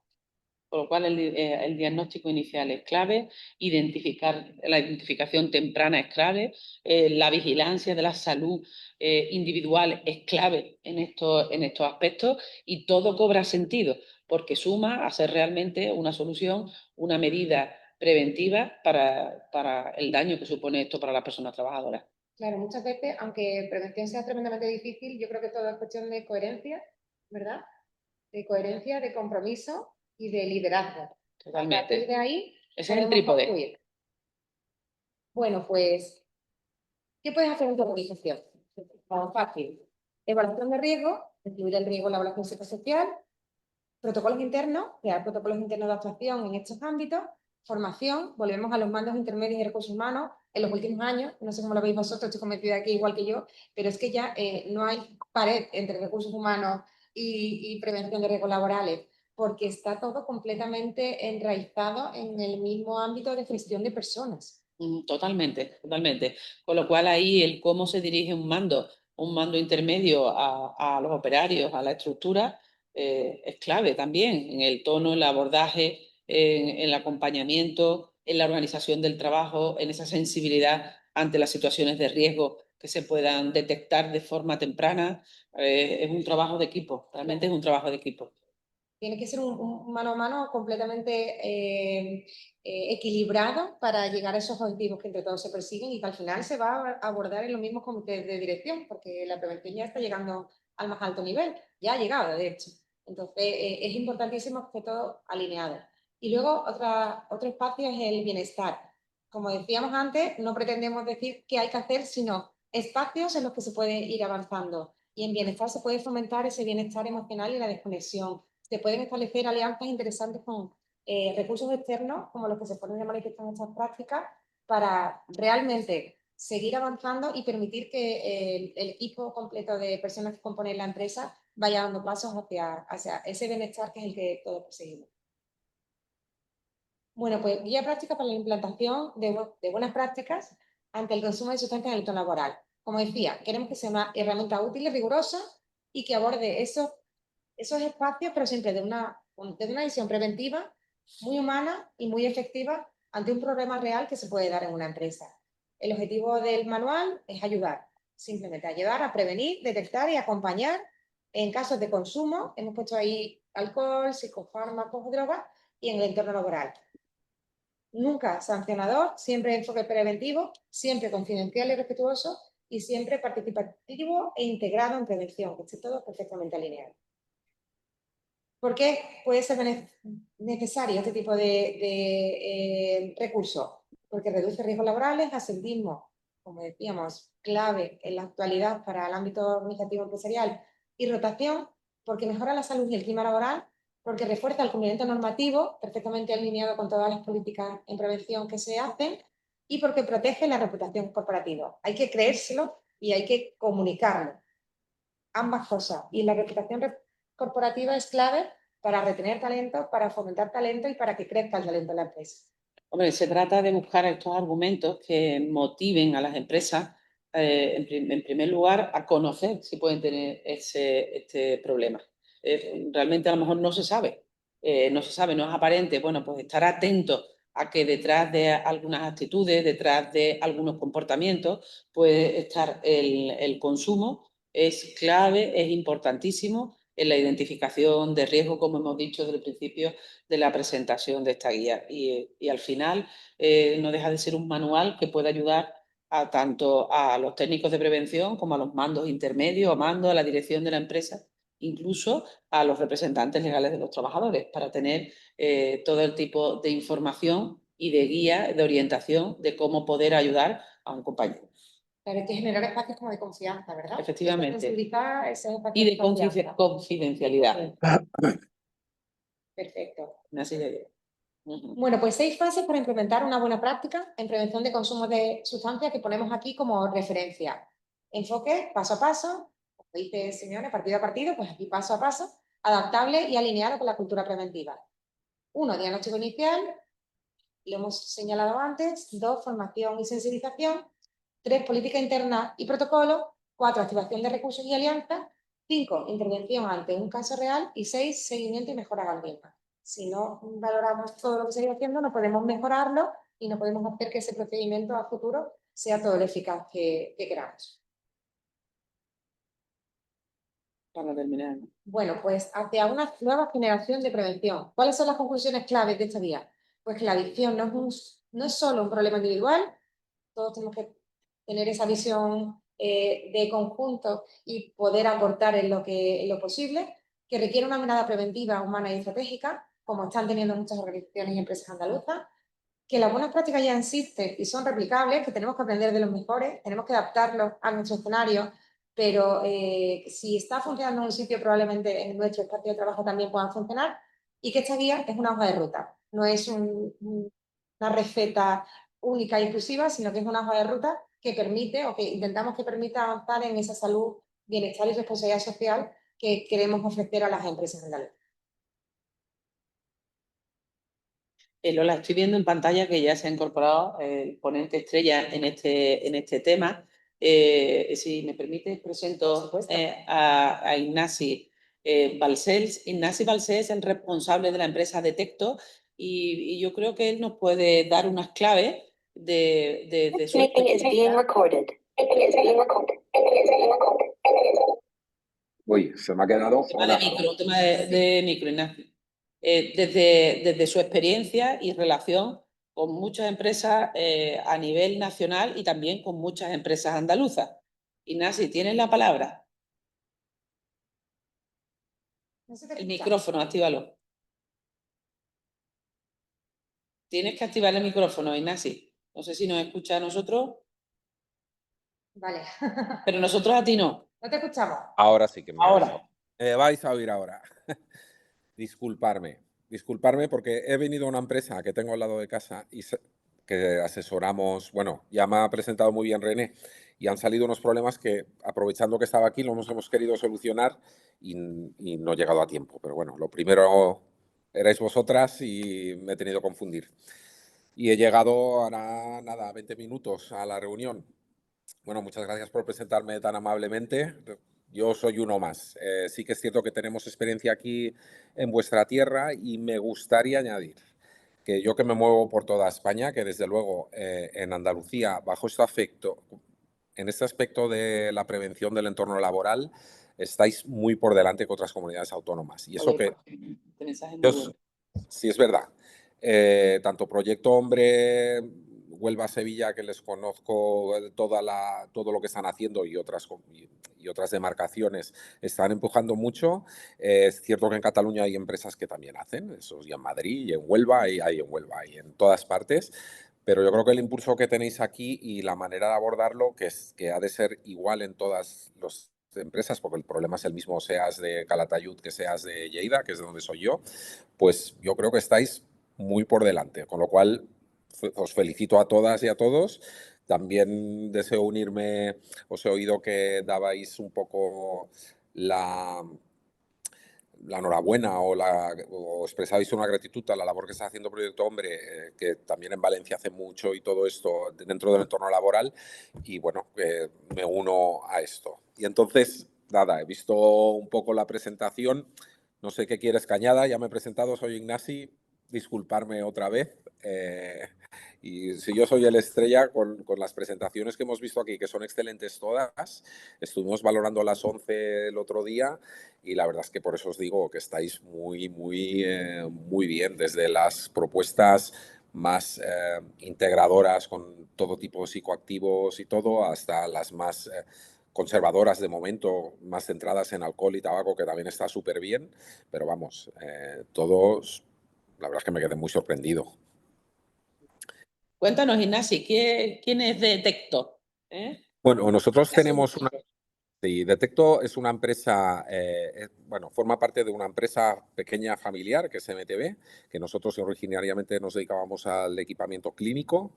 Por lo cual el diagnóstico inicial es clave, la identificación temprana es clave, la vigilancia de la salud individual es clave en estos aspectos y todo cobra sentido porque suma a ser realmente una solución, una medida preventiva para el daño que supone esto para las personas trabajadoras. Claro, muchas veces, aunque prevención sea tremendamente difícil, yo creo que todo es cuestión de coherencia, ¿verdad? De coherencia, de compromiso y de liderazgo. Totalmente. A partir de ahí, ese es el trípode. Construir. Bueno, pues, ¿qué puedes hacer en tu organización? Fácil. Evaluación de riesgo, incluir el riesgo en la evaluación psicosocial, protocolos internos, crear protocolos internos de actuación en estos ámbitos, formación, volvemos a los mandos intermedios de recursos humanos en los últimos años, no sé cómo lo veis vosotros, estoy convencida aquí igual que yo, pero es que ya no hay pared entre recursos humanos y prevención de riesgos laborales, porque está todo completamente enraizado en el mismo ámbito de gestión de personas. Totalmente, totalmente. Con lo cual ahí el cómo se dirige un mando intermedio a los operarios, a la estructura, es clave también en el tono, en el abordaje, en el acompañamiento, en la organización del trabajo, en esa sensibilidad ante las situaciones de riesgo que se puedan detectar de forma temprana. Es un trabajo de equipo, realmente es un trabajo de equipo. Tiene que ser un mano a mano completamente equilibrado para llegar a esos objetivos que entre todos se persiguen y que al final se va a abordar en los mismos comités de dirección, porque la prevención ya está llegando al más alto nivel, ya ha llegado, de hecho. Entonces, es importantísimo que todo alineado. Y luego, otro espacio es el bienestar. Como decíamos antes, no pretendemos decir qué hay que hacer, sino espacios en los que se puede ir avanzando. Y en bienestar se puede fomentar ese bienestar emocional y la desconexión. Se pueden establecer alianzas interesantes con recursos externos, como los que se ponen de manifiesto en estas prácticas, para realmente seguir avanzando y permitir que el equipo completo de personas que componen la empresa vaya dando pasos hacia ese bienestar que es el que todos perseguimos. Bueno, pues guía práctica para la implantación de buenas prácticas ante el consumo de sustancias en el entorno laboral. Como decía, queremos que sea una herramienta útil y rigurosa y que aborde esos espacios, pero siempre de una visión preventiva, muy humana y muy efectiva ante un problema real que se puede dar en una empresa. El objetivo del manual es ayudar, simplemente ayudar a prevenir, detectar y acompañar en casos de consumo. Hemos puesto ahí alcohol, psicofármacos, drogas y en el entorno laboral. Nunca sancionador, siempre enfoque preventivo, siempre confidencial y respetuoso y siempre participativo e integrado en prevención, que esté todo perfectamente alineado. ¿Por qué puede ser necesario este tipo de recursos? Porque reduce riesgos laborales, absentismo, como decíamos, clave en la actualidad para el ámbito organizativo empresarial, y rotación, porque mejora la salud y el clima laboral, porque refuerza el cumplimiento normativo, perfectamente alineado con todas las políticas en prevención que se hacen, y porque protege la reputación corporativa. Hay que creérselo y hay que comunicarlo. Ambas cosas. Y la reputación corporativa es clave para retener talento, para fomentar talento y para que crezca el talento en la empresa. Hombre, se trata de buscar estos argumentos que motiven a las empresas, en primer lugar, a conocer si pueden tener este problema. Realmente a lo mejor no se sabe, no es aparente. Bueno, pues estar atento a que detrás de algunas actitudes, detrás de algunos comportamientos, puede estar el consumo. Es clave, es importantísimo en la identificación de riesgo, como hemos dicho desde el principio de la presentación de esta guía. Y al final no deja de ser un manual que puede ayudar a tanto a los técnicos de prevención como a los mandos intermedios, a mandos, a la dirección de la empresa, incluso a los representantes legales de los trabajadores, para tener todo el tipo de información y de guía, de orientación de cómo poder ayudar a un compañero. Claro, hay que generar espacios como de confianza, ¿verdad? Efectivamente. Ese espacio Y de confianza. confidencialidad. Perfecto. Una serie de... Bueno, pues 6 fases para implementar una buena práctica en prevención de consumo de sustancias que ponemos aquí como referencia. Enfoque paso a paso, como dice Simeone, partido a partido, pues aquí paso a paso, adaptable y alineado con la cultura preventiva. 1, diagnóstico inicial, lo hemos señalado antes. 2, formación y sensibilización. 3, política interna y protocolo. 4, activación de recursos y alianzas. 5, intervención ante un caso real. Y 6, seguimiento y mejora continua. Si no valoramos todo lo que se está haciendo, no podemos mejorarlo y no podemos hacer que ese procedimiento a futuro sea todo lo eficaz que queramos. Para terminar. Bueno, pues hacia una nueva generación de prevención. ¿Cuáles son las conclusiones claves de esta guía? Pues que la adicción no es solo un problema individual, todos tenemos que tener esa visión de conjunto y poder aportar en lo posible, que requiere una mirada preventiva, humana y estratégica, como están teniendo muchas organizaciones y empresas andaluzas, que las buenas prácticas ya existen y son replicables, que tenemos que aprender de los mejores, tenemos que adaptarlos a nuestro escenario, pero si está funcionando en un sitio, probablemente en nuestro espacio de trabajo también puedan funcionar, y que esta guía es una hoja de ruta, no es una receta única y exclusiva, sino que es una hoja de ruta que permite, o que intentamos que permita avanzar en esa salud, bienestar y responsabilidad social que queremos ofrecer a las empresas andaluzas. Lola, estoy viendo en pantalla que ya se ha incorporado el ponente estrella en este tema. Si me permites, presento a Ignasi Balcells. Ignasi Balcells es el responsable de la empresa Detecto y yo creo que él nos puede dar unas claves de su experiencia. Uy, se me ha quedado. Tema de micro, Ignacio. Desde su experiencia y relación con muchas empresas a nivel nacional y también con muchas empresas andaluzas. Ignasi, ¿tienes la palabra? El micrófono, actívalo. Tienes que activar el micrófono, Ignasi. No sé si nos escucha a nosotros. Vale. Pero nosotros a ti no. No te escuchamos. Ahora sí que me Ahora. vais a oír ahora. Disculparme porque he venido a una empresa que tengo al lado de casa y que asesoramos, bueno, ya me ha presentado muy bien René y han salido unos problemas que, aprovechando que estaba aquí, los hemos querido solucionar y no he llegado a tiempo. Pero bueno, lo primero erais vosotras y me he tenido que confundir. Y he llegado ahora, nada, 20 minutos a la reunión. Bueno, muchas gracias por presentarme tan amablemente. Yo soy uno más. Sí que es cierto que tenemos experiencia aquí en vuestra tierra y me gustaría añadir que yo, que me muevo por toda España, que desde luego en Andalucía, bajo este afecto, en este aspecto de la prevención del entorno laboral, estáis muy por delante que otras comunidades autónomas. Y eso que sí es verdad. Tanto Proyecto Hombre, Huelva-Sevilla, que les conozco todo lo que están haciendo, y otras demarcaciones están empujando mucho. Es cierto que en Cataluña hay empresas que también hacen eso, y en Madrid, y en Huelva, y hay en Huelva, y en todas partes. Pero yo creo que el impulso que tenéis aquí y la manera de abordarlo, que ha de ser igual en todas las empresas, porque el problema es el mismo, seas de Calatayud que seas de Lleida, que es de donde soy yo, pues yo creo que estáis muy por delante, con lo cual os felicito a todas y a todos. También deseo unirme, os he oído que dabais un poco la enhorabuena o expresabais una gratitud a la labor que está haciendo Proyecto Hombre, que también en Valencia hace mucho, y todo esto dentro del entorno laboral, y bueno, me uno a esto. Y entonces, nada, he visto un poco la presentación, no sé qué quieres que añada, ya me he presentado, soy Ignasi, disculparme otra vez. Y si yo soy el estrella con las presentaciones que hemos visto aquí, que son excelentes todas, estuvimos valorando las 11 el otro día y la verdad es que por eso os digo que estáis muy bien, desde las propuestas más integradoras con todo tipo de psicoactivos y todo, hasta las más conservadoras de momento, más centradas en alcohol y tabaco, que también está súper bien, pero vamos, todos, la verdad es que me quedé muy sorprendido. Cuéntanos, Ignasi, ¿quién es Detecto? Bueno, nosotros ¿Qué hace tenemos una... Detecto? Sí, Detecto es una empresa, bueno, forma parte de una empresa pequeña familiar que es MTV, que nosotros originariamente nos dedicábamos al equipamiento clínico.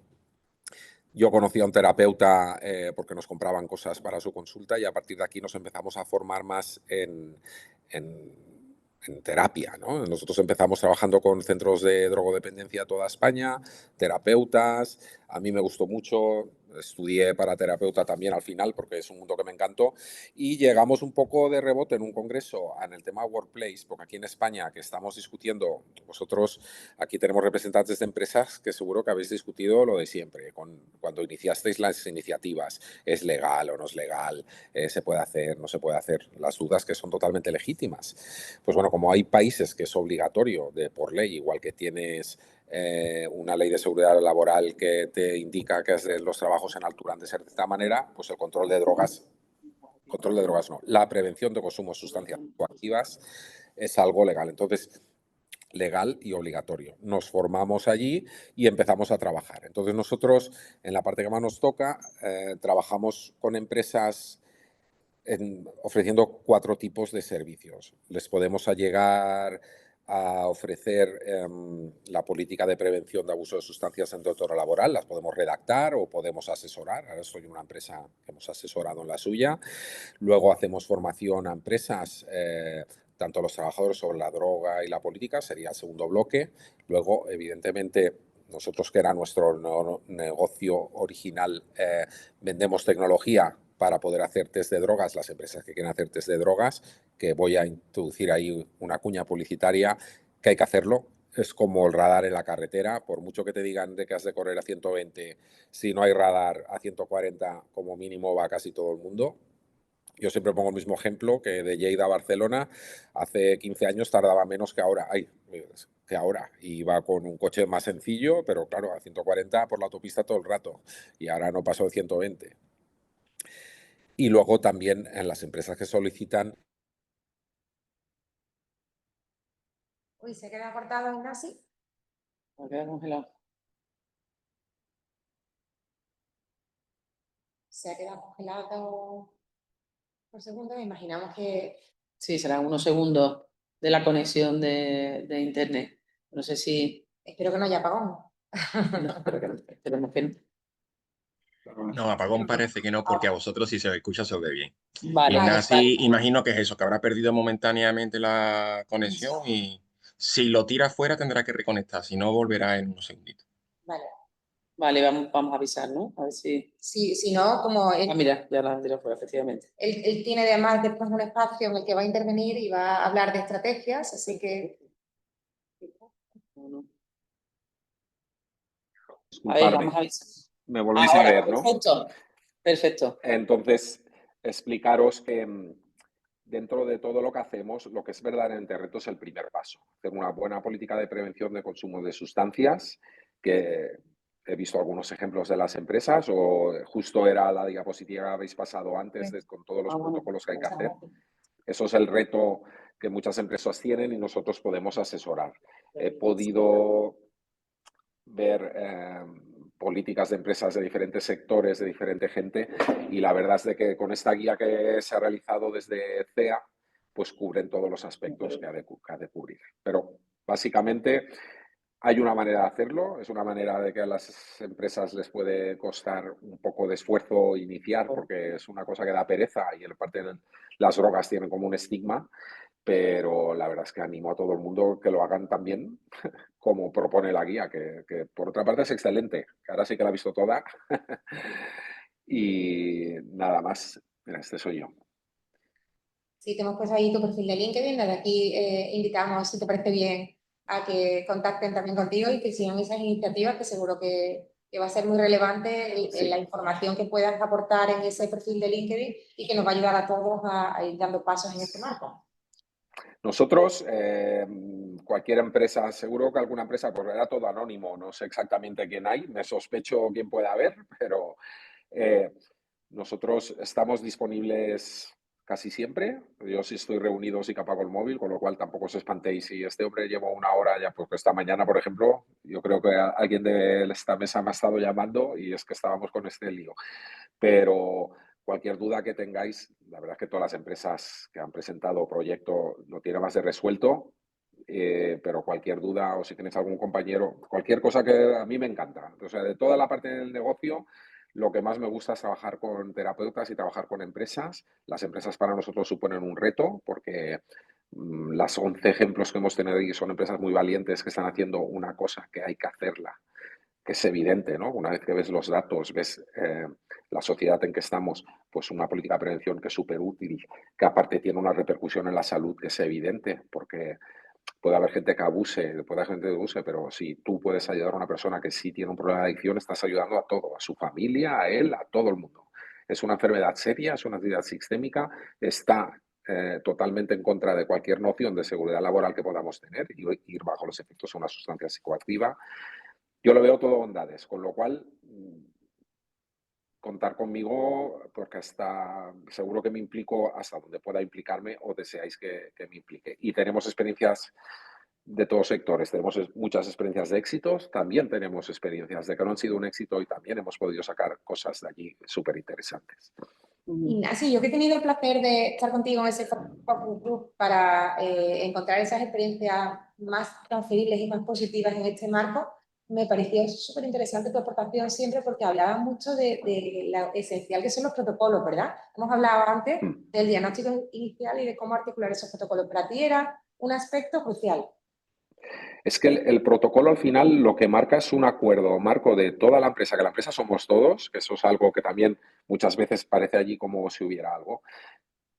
Yo conocí a un terapeuta porque nos compraban cosas para su consulta y a partir de aquí nos empezamos a formar más en- en terapia, ¿no? Nosotros empezamos trabajando con centros de drogodependencia toda España, terapeutas. A mí me gustó mucho, estudié para terapeuta también al final porque es un mundo que me encantó y llegamos un poco de rebote en un congreso en el tema Workplace, porque aquí en España que estamos discutiendo, vosotros aquí tenemos representantes de empresas que seguro que habéis discutido lo de siempre, cuando iniciasteis las iniciativas, ¿es legal o no es legal? ¿Se puede hacer, no se puede hacer? Las dudas que son totalmente legítimas. Pues bueno, como hay países que es obligatorio de por ley, igual que tienes una ley de seguridad laboral que te indica que los trabajos en altura han de ser de esta manera, pues el control de drogas no, la prevención de consumo de sustancias psicoactivas es algo legal. Entonces, legal y obligatorio. Nos formamos allí y empezamos a trabajar. Entonces nosotros, en la parte que más nos toca, trabajamos con empresas ofreciendo 4 tipos de servicios. Les podemos llegar a ofrecer la política de prevención de abuso de sustancias en el entorno laboral, las podemos redactar o podemos asesorar. Ahora estoy en una empresa que hemos asesorado en la suya. Luego hacemos formación a empresas, tanto a los trabajadores sobre la droga y la política, sería el segundo bloque. Luego, evidentemente, nosotros, que era nuestro negocio original, vendemos tecnología para poder hacer test de drogas, las empresas que quieren hacer test de drogas, que voy a introducir ahí una cuña publicitaria, que hay que hacerlo. Es como el radar en la carretera, por mucho que te digan de que has de correr a 120, si no hay radar a 140, como mínimo va casi todo el mundo. Yo siempre pongo el mismo ejemplo, que de Lleida a Barcelona hace 15 años tardaba menos que ahora. Que ahora. Iba con un coche más sencillo, pero claro, a 140 por la autopista todo el rato. Y ahora no paso de 120. Y luego también en las empresas que solicitan... Uy, ¿se queda cortado, Ignasi? Me queda congelado. Se ha quedado congelado por segundo. Imaginamos que... Sí, serán unos segundos de la conexión de internet. No sé si... Espero que no haya apagón. No, esperemos que no. No, apagón parece que no, porque a vosotros si se os escucha se os ve bien. Vale, vale. Ignasi, imagino que es eso, que habrá perdido momentáneamente la conexión y si lo tira fuera tendrá que reconectar, si no volverá en unos segunditos. Vale. Vale, vamos a avisar, ¿no? A ver si... Si no, como él, mira, ya la tira fuera, efectivamente. él tiene además después un espacio en el que va a intervenir y va a hablar de estrategias, así que... A ver, vamos a avisar. Me volvéis a Ahora, ver, ¿no? perfecto. Perfecto. Entonces, explicaros que dentro de todo lo que hacemos, lo que es verdaderamente reto es el primer paso. Hacer una buena política de prevención de consumo de sustancias, que he visto algunos ejemplos de las empresas, o justo era la diapositiva que habéis pasado antes con todos los protocolos que hay que hacer. Eso es el reto que muchas empresas tienen y nosotros podemos asesorar. He podido ver políticas de empresas de diferentes sectores, de diferente gente, y la verdad es de que con esta guía que se ha realizado desde CEA, pues cubren todos los aspectos que ha de cubrir. Pero básicamente hay una manera de hacerlo, es una manera de que a las empresas les puede costar un poco de esfuerzo iniciar, porque es una cosa que da pereza y en parte las drogas tienen como un estigma, pero la verdad es que animo a todo el mundo que lo hagan también como propone la guía, que por otra parte es excelente, que ahora sí que la he visto toda. Y nada más, mira, este soy yo. Sí, te hemos puesto ahí tu perfil de LinkedIn, desde aquí invitamos, si te parece bien, a que contacten también contigo y que sigan esas iniciativas, que seguro que va a ser muy relevante Sí. la información que puedas aportar en ese perfil de LinkedIn y que nos va a ayudar a todos a ir dando pasos en este marco. Nosotros, cualquier empresa, seguro que alguna empresa, pues era todo anónimo, no sé exactamente quién hay, me sospecho quién puede haber, pero nosotros estamos disponibles casi siempre. Yo sí estoy reunido, sí que apago el móvil, con lo cual tampoco os espantéis si este hombre lleva una hora ya, porque esta mañana, por ejemplo, yo creo que alguien de esta mesa me ha estado llamando y es que estábamos con este lío. Pero cualquier duda que tengáis, la verdad es que todas las empresas que han presentado proyecto lo tienen más de resuelto, pero cualquier duda o si tenéis algún compañero, cualquier cosa que a mí me encanta. O sea, de toda la parte del negocio, lo que más me gusta es trabajar con terapeutas y trabajar con empresas. Las empresas para nosotros suponen un reto porque las 11 ejemplos que hemos tenido aquí son empresas muy valientes que están haciendo una cosa que hay que hacerla, que es evidente, ¿no? Una vez que ves los datos, ves la sociedad en que estamos, pues una política de prevención que es súper útil, que aparte tiene una repercusión en la salud que es evidente, porque puede haber gente que abuse, puede haber gente que abuse, pero si tú puedes ayudar a una persona que sí tiene un problema de adicción, estás ayudando a todo, a su familia, a él, a todo el mundo. Es una enfermedad seria, es una enfermedad sistémica, está totalmente en contra de cualquier noción de seguridad laboral que podamos tener y ir bajo los efectos de una sustancia psicoactiva. Yo lo veo todo bondades, con lo cual contar conmigo porque hasta seguro que me implico hasta donde pueda implicarme o deseáis que me implique. Y tenemos experiencias de todos sectores, tenemos muchas experiencias de éxitos, también tenemos experiencias de que no han sido un éxito y también hemos podido sacar cosas de allí súper interesantes. Ignacio, yo que he tenido el placer de estar contigo en ese focus group para encontrar esas experiencias más transferibles y más positivas en este marco, me pareció súper interesante tu aportación siempre porque hablaba mucho de lo esencial que son los protocolos, ¿verdad? Hemos hablado antes del diagnóstico inicial y de cómo articular esos protocolos. Para ti era un aspecto crucial. Es que el protocolo al final lo que marca es un acuerdo marco de toda la empresa, que la empresa somos todos, que eso es algo que también muchas veces parece allí como si hubiera algo,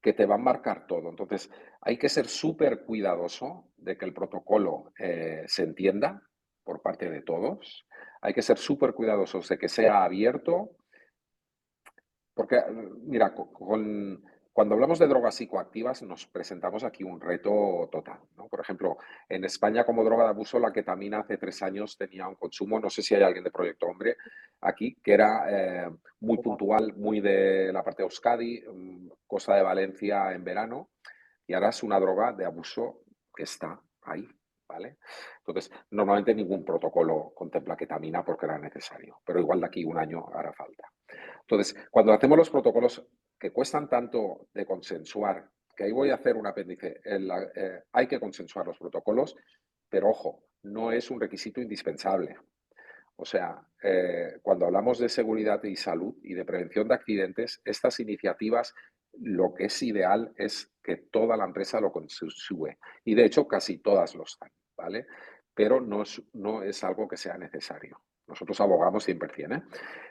que te va a marcar todo. Entonces, hay que ser súper cuidadoso de que el protocolo se entienda por parte de todos. Hay que ser súper cuidadosos de que sea abierto, porque, mira, cuando hablamos de drogas psicoactivas nos presentamos aquí un reto total, ¿no? Por ejemplo, en España como droga de abuso la ketamina hace 3 años tenía un consumo, no sé si hay alguien de Proyecto Hombre aquí, que era muy puntual, muy de la parte de Euskadi, Costa de Valencia en verano, y ahora es una droga de abuso que está ahí, ¿vale? Entonces, normalmente ningún protocolo contempla ketamina porque era necesario, pero igual de aquí un año hará falta. Entonces, cuando hacemos los protocolos que cuestan tanto de consensuar, que ahí voy a hacer un apéndice, hay que consensuar los protocolos, pero ojo, no es un requisito indispensable. O sea, cuando hablamos de seguridad y salud y de prevención de accidentes, estas iniciativas, lo que es ideal es que toda la empresa lo consensúe. Y de hecho, casi todas lo están, ¿vale? Pero no es algo que sea necesario. Nosotros abogamos 100%, ¿eh?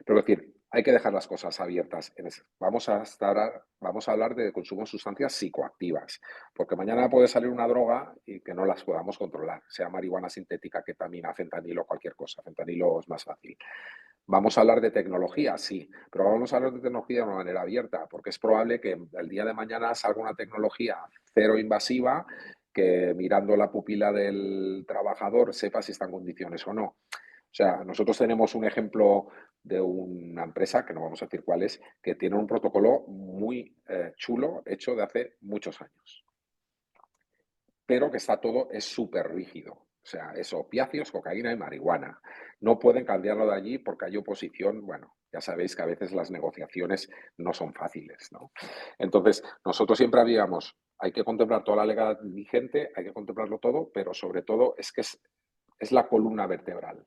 Pero es decir, hay que dejar las cosas abiertas. Vamos a hablar de consumo de sustancias psicoactivas, porque mañana puede salir una droga y que no las podamos controlar, sea marihuana sintética, ketamina, fentanilo, cualquier cosa. Fentanilo es más fácil. Vamos a hablar de tecnología, sí, pero vamos a hablar de tecnología de una manera abierta, porque es probable que el día de mañana salga una tecnología cero invasiva que mirando la pupila del trabajador sepa si está en condiciones o no. O sea, nosotros tenemos un ejemplo de una empresa, que no vamos a decir cuál es, que tiene un protocolo muy chulo, hecho de hace muchos años, pero que está todo, es súper rígido. O sea, es opiáceos, cocaína y marihuana. No pueden cambiarlo de allí porque hay oposición. Bueno, ya sabéis que a veces las negociaciones no son fáciles, ¿no? Entonces, nosotros siempre habíamos, hay que contemplar toda la legalidad vigente, hay que contemplarlo todo, pero sobre todo es que es la columna vertebral.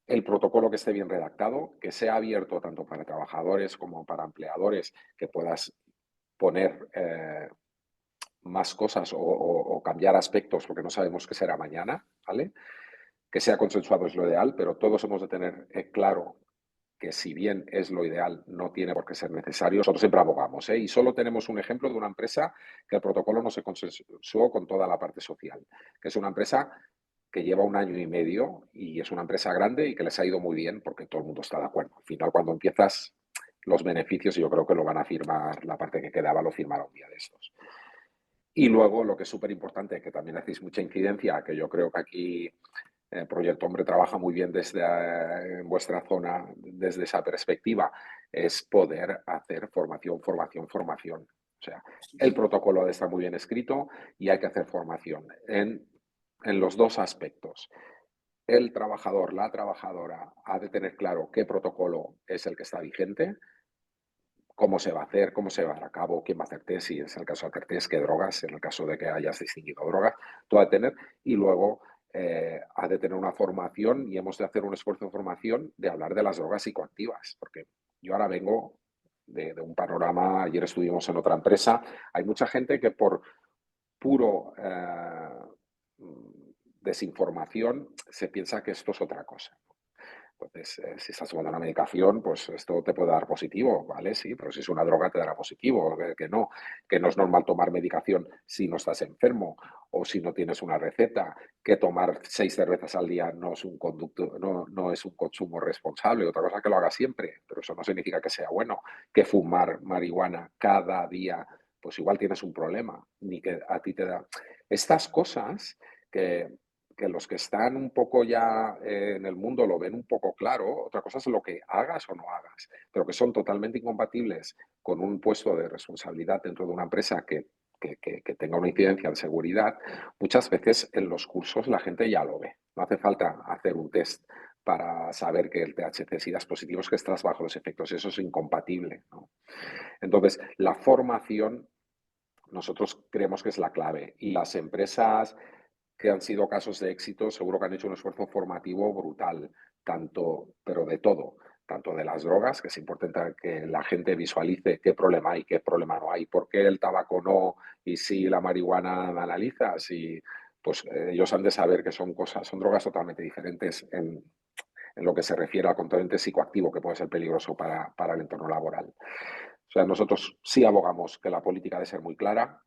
El protocolo que esté bien redactado, que sea abierto tanto para trabajadores como para empleadores, que puedas poner más cosas o cambiar aspectos porque no sabemos qué será mañana, ¿vale? Que sea consensuado es lo ideal, pero todos hemos de tener claro que si bien es lo ideal, no tiene por qué ser necesario. Nosotros siempre abogamos, ¿eh? Y solo tenemos un ejemplo de una empresa que el protocolo no se consensuó con toda la parte social, que es una empresa que lleva 1 año y medio y es una empresa grande y que les ha ido muy bien porque todo el mundo está de acuerdo. Al final, cuando empiezas los beneficios, yo creo que lo van a firmar, la parte que quedaba lo firmará un día de estos. Y luego, lo que es súper importante, que también hacéis mucha incidencia, que yo creo que aquí Proyecto Hombre trabaja muy bien desde en vuestra zona, desde esa perspectiva, es poder hacer formación, formación, formación. O sea, el protocolo ha de estar muy bien escrito y hay que hacer formación en los dos aspectos. El trabajador, la trabajadora, ha de tener claro qué protocolo es el que está vigente, cómo se va a hacer, cómo se va a llevar a cabo, quién va a hacer test, si es el caso de hacer test, qué drogas, en el caso de que hayas distinguido drogas, todo ha de tener, y luego ha de tener una formación y hemos de hacer un esfuerzo de formación de hablar de las drogas psicoactivas, porque yo ahora vengo de un panorama, ayer estuvimos en otra empresa, hay mucha gente que por puro desinformación se piensa que esto es otra cosa. Entonces, si estás tomando una medicación, pues esto te puede dar positivo, ¿vale? Sí, pero si es una droga te dará positivo, que no es normal tomar medicación si no estás enfermo o si no tienes una receta, que tomar 6 cervezas al día no es un conducto, no es un consumo responsable, otra cosa que lo haga siempre, pero eso no significa que sea bueno, que fumar marihuana cada día, pues igual tienes un problema, ni que a ti te da. Estas cosas que los que están un poco ya en el mundo lo ven un poco claro, otra cosa es lo que hagas o no hagas, pero que son totalmente incompatibles con un puesto de responsabilidad dentro de una empresa que tenga una incidencia en seguridad, muchas veces en los cursos la gente ya lo ve. No hace falta hacer un test para saber que el THC si das positivo es que estás bajo los efectos, eso es incompatible, ¿no? Entonces, la formación nosotros creemos que es la clave y las empresas que han sido casos de éxito, seguro que han hecho un esfuerzo formativo brutal, pero de todo, tanto de las drogas, que es importante que la gente visualice qué problema hay, qué problema no hay, por qué el tabaco no y si la marihuana la analizas, y pues ellos han de saber que son drogas totalmente diferentes en lo que se refiere al componente psicoactivo que puede ser peligroso para el entorno laboral. O sea, nosotros sí abogamos que la política debe ser muy clara,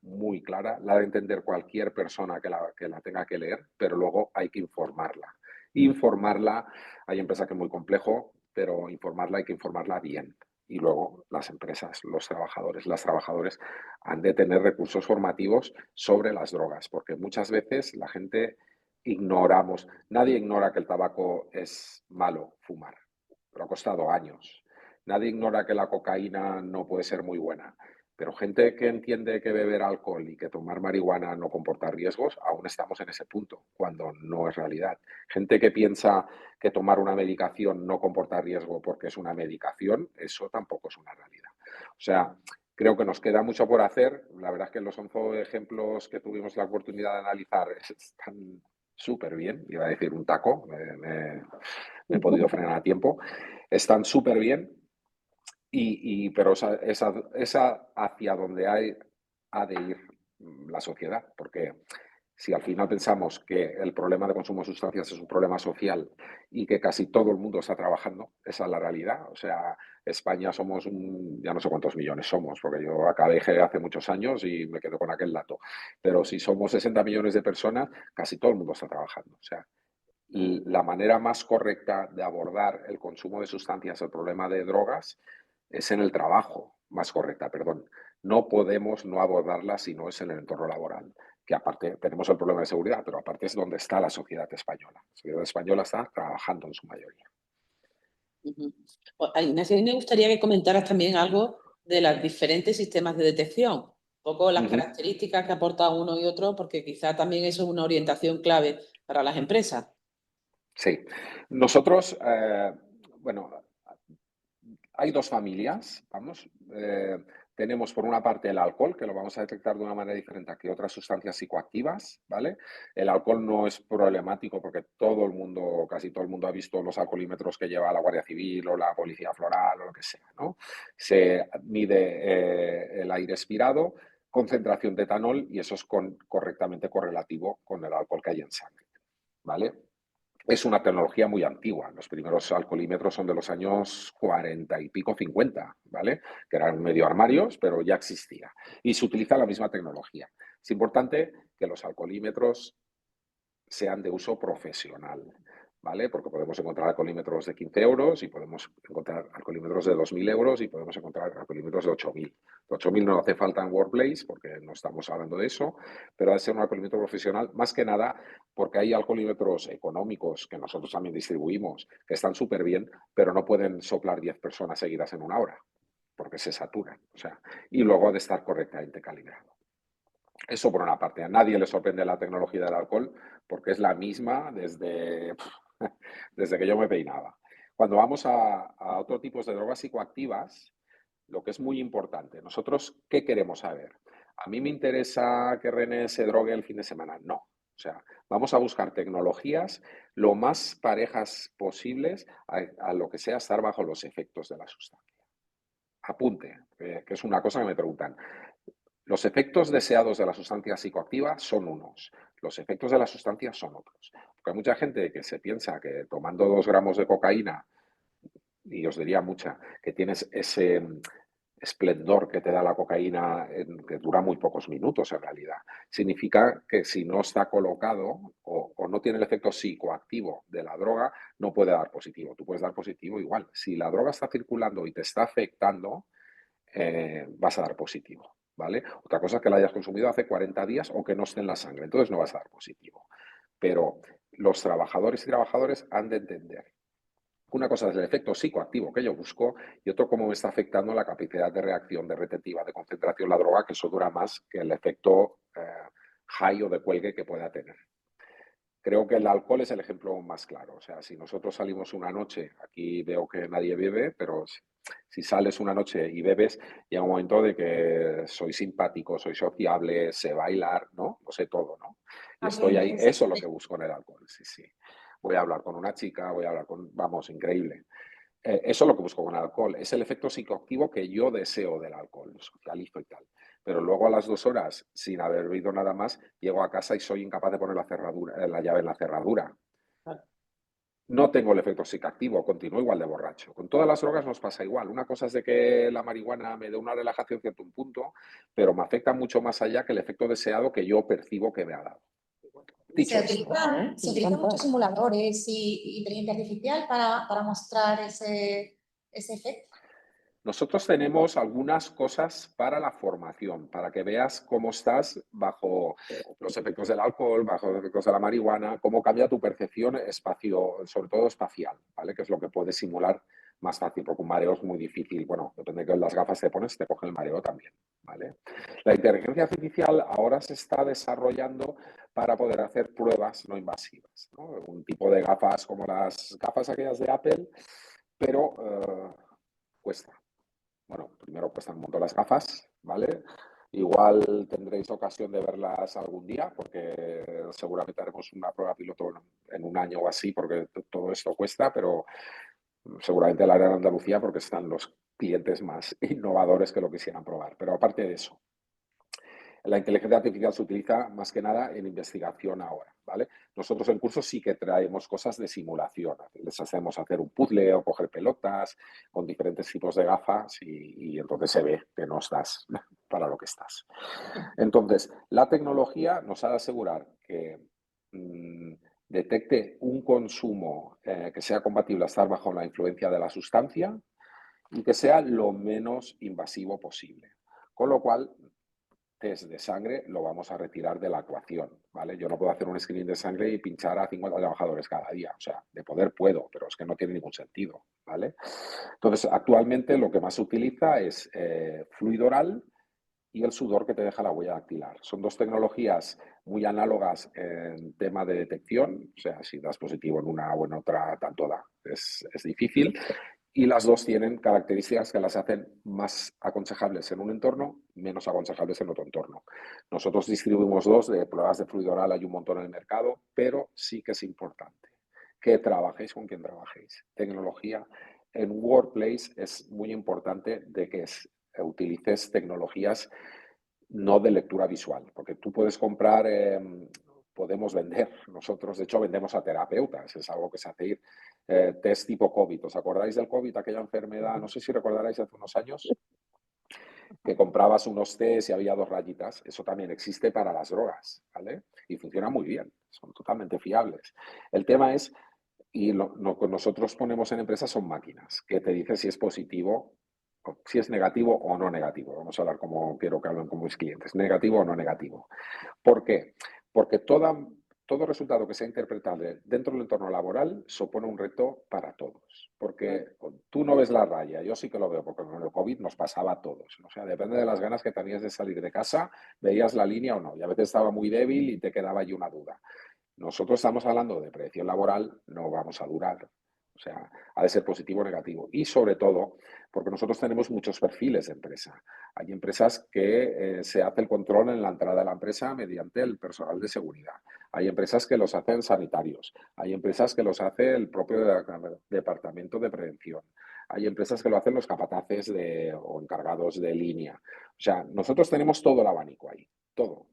la de entender cualquier persona que la tenga que leer, pero luego hay que informarla. Informarla, hay empresas que es muy complejo, pero informarla hay que informarla bien. Y luego las empresas, los trabajadores, las trabajadoras han de tener recursos formativos sobre las drogas, porque muchas veces la gente ignoramos, nadie ignora que el tabaco es malo fumar, pero ha costado años. Nadie ignora que la cocaína no puede ser muy buena, pero gente que entiende que beber alcohol y que tomar marihuana no comporta riesgos, aún estamos en ese punto, cuando no es realidad. Gente que piensa que tomar una medicación no comporta riesgo porque es una medicación, eso tampoco es una realidad. O sea, creo que nos queda mucho por hacer. La verdad es que los 11 ejemplos que tuvimos la oportunidad de analizar están súper bien. Iba a decir un taco, me he podido frenar a tiempo. Están súper bien. Pero esa hacia donde ha de ir la sociedad, porque si al final pensamos que el problema de consumo de sustancias es un problema social y que casi todo el mundo está trabajando, esa es la realidad. O sea, España somos, ya no sé cuántos millones somos, porque yo acabé hace muchos años y me quedo con aquel dato, pero si somos 60 millones de personas, casi todo el mundo está trabajando. O sea, la manera más correcta de abordar el consumo de sustancias, el problema de drogas, es en el trabajo, más correcta, perdón. No podemos no abordarla si no es en el entorno laboral, que aparte tenemos el problema de seguridad, pero aparte es donde está la sociedad española. La sociedad española está trabajando en su mayoría. Ignacio, a mí me gustaría que comentaras también algo de los diferentes sistemas de detección, un poco las características que aporta uno y otro, porque quizá también eso es una orientación clave para las empresas. Sí. Nosotros, bueno, hay dos familias, vamos. Tenemos por una parte el alcohol, que lo vamos a detectar de una manera diferente que otras sustancias psicoactivas, ¿vale? El alcohol no es problemático porque todo el mundo, casi todo el mundo ha visto los alcoholímetros que lleva la Guardia Civil o la Policía Floral o lo que sea, ¿no? Se mide el aire expirado, concentración de etanol y eso es correctamente correlativo con el alcohol que hay en sangre, ¿vale? Es una tecnología muy antigua. Los primeros alcoholímetros son de los años 40 y pico, 50, ¿vale? Que eran medio armarios, pero ya existía. Y se utiliza la misma tecnología. Es importante que los alcoholímetros sean de uso profesional, ¿vale? Porque podemos encontrar alcoholímetros de 15 euros y podemos encontrar alcoholímetros de 2.000 euros y podemos encontrar alcoholímetros de 8.000. De 8.000 no hace falta en Workplace porque no estamos hablando de eso, pero ha de ser un alcoholímetro profesional, más que nada porque hay alcoholímetros económicos que nosotros también distribuimos, que están súper bien, pero no pueden soplar 10 personas seguidas en una hora, porque se saturan. O sea, y luego ha de estar correctamente calibrado. Eso por una parte. A nadie le sorprende la tecnología del alcohol porque es la misma desde que yo me peinaba. Cuando vamos a otro tipo de drogas psicoactivas, lo que es muy importante, nosotros, ¿qué queremos saber? ¿A mí me interesa que René se drogue el fin de semana? No. O sea, vamos a buscar tecnologías lo más parejas posibles a lo que sea estar bajo los efectos de la sustancia. Apunte, que es una cosa que me preguntan. Los efectos deseados de la sustancia psicoactiva son unos, los efectos de la sustancia son otros. Porque hay mucha gente que se piensa que tomando 2 gramos de cocaína, y os diría mucha, que tienes ese esplendor que te da la cocaína, que dura muy pocos minutos en realidad. Significa que si no está colocado o no tiene el efecto psicoactivo de la droga, no puede dar positivo. Tú puedes dar positivo igual. Si la droga está circulando y te está afectando, vas a dar positivo, ¿vale? Otra cosa es que la hayas consumido hace 40 días o que no esté en la sangre, entonces no vas a dar positivo. Pero los trabajadores y trabajadoras han de entender una cosa es el efecto psicoactivo que yo busco y otro cómo me está afectando la capacidad de reacción, de retentiva, de concentración la droga, que eso dura más que el efecto high o de cuelgue que pueda tener. Creo que el alcohol es el ejemplo más claro. O sea, si nosotros salimos una noche, aquí veo que nadie bebe, pero si sales una noche y bebes, llega un momento de que soy simpático, soy sociable, sé bailar, ¿no? Lo sé todo, ¿no? Y estoy ahí, eso es lo que busco en el alcohol, sí, sí. Voy a hablar con una chica, voy a hablar con, vamos, increíble. Eso es lo que busco con el alcohol, es el efecto psicoactivo que yo deseo del alcohol, socializo y tal. Pero luego a las 2 horas, sin haber bebido nada más, llego a casa y soy incapaz de poner la cerradura, la llave en la cerradura. No tengo el efecto psicoactivo, continúo igual de borracho. Con todas las drogas nos pasa igual. Una cosa es de que la marihuana me dé una relajación a cierto punto, pero me afecta mucho más allá que el efecto deseado que yo percibo que me ha dado. Dicho Se esto, utilizan muchos simuladores y inteligencia artificial para mostrar ese efecto. nosotros tenemos algunas cosas para la formación, para que veas cómo estás bajo los efectos del alcohol, bajo los efectos de la marihuana, cómo cambia tu percepción espacio, sobre todo espacial, ¿vale? Que es lo que puedes simular más fácil, porque un mareo es muy difícil. Bueno, depende de que las gafas te pones, te coge el mareo también, ¿vale? La inteligencia artificial ahora se está desarrollando para poder hacer pruebas no invasivas, ¿no? Un tipo de gafas como las gafas aquellas de Apple, pero cuesta. Bueno, primero cuestan un montón las gafas, ¿vale? Igual tendréis ocasión de verlas algún día, porque seguramente haremos una prueba piloto en un año o así, porque todo esto cuesta, pero seguramente la harán en Andalucía porque están los clientes más innovadores que lo quisieran probar. Pero aparte de eso, la inteligencia artificial se utiliza más que nada en investigación ahora, ¿vale? Nosotros en curso sí que traemos cosas de simulación. Les hacemos hacer un puzzle o coger pelotas con diferentes tipos de gafas y entonces se ve que no estás para lo que estás. Entonces, la tecnología nos ha de asegurar que detecte un consumo que sea compatible a estar bajo la influencia de la sustancia y que sea lo menos invasivo posible. Con lo cual, test de sangre lo vamos a retirar de la ecuación, ¿vale? Yo no puedo hacer un screening de sangre y pinchar a 50 trabajadores cada día. O sea, de poder puedo, pero es que no tiene ningún sentido, ¿vale? Entonces, actualmente lo que más se utiliza es fluido oral y el sudor que te deja la huella dactilar. Son dos tecnologías muy análogas en tema de detección, o sea, si das positivo en una o en otra, tanto da. Es difícil. Y las dos tienen características que las hacen más aconsejables en un entorno, menos aconsejables en otro entorno. Nosotros distribuimos dos de pruebas de fluido oral, hay un montón en el mercado, pero sí que es importante que trabajéis con quien trabajéis. Tecnología en Workplace es muy importante de que utilices tecnologías no de lectura visual, porque tú puedes comprar, podemos vender, nosotros de hecho vendemos a terapeutas, es algo que se hace ir, test tipo COVID. ¿Os acordáis del COVID, aquella enfermedad? No sé si recordaréis hace unos años, que comprabas unos test y había 2 rayitas. Eso también existe para las drogas, ¿vale? Y funciona muy bien. son totalmente fiables. El tema es, y lo que nosotros ponemos en empresas son máquinas, que te dicen si es positivo, si es negativo o no negativo. Vamos a hablar como quiero que hablen con mis clientes, negativo o no negativo. ¿Por qué? Porque todo resultado que sea interpretable dentro del entorno laboral supone un reto para todos. Porque tú no ves la raya, yo sí que lo veo, porque con el COVID nos pasaba a todos. O sea, depende de las ganas que tenías de salir de casa, veías la línea o no. Y a veces estaba muy débil y te quedaba allí una duda. Nosotros estamos hablando de prevención laboral, no vamos a durar. O sea, ha de ser positivo o negativo. Y sobre todo, porque nosotros tenemos muchos perfiles de empresa. Hay empresas que se hace el control en la entrada de la empresa mediante el personal de seguridad. Hay empresas que los hacen sanitarios. Hay empresas que los hace el propio departamento de prevención. Hay empresas que lo hacen los capataces o encargados de línea. O sea, nosotros tenemos todo el abanico ahí, todo.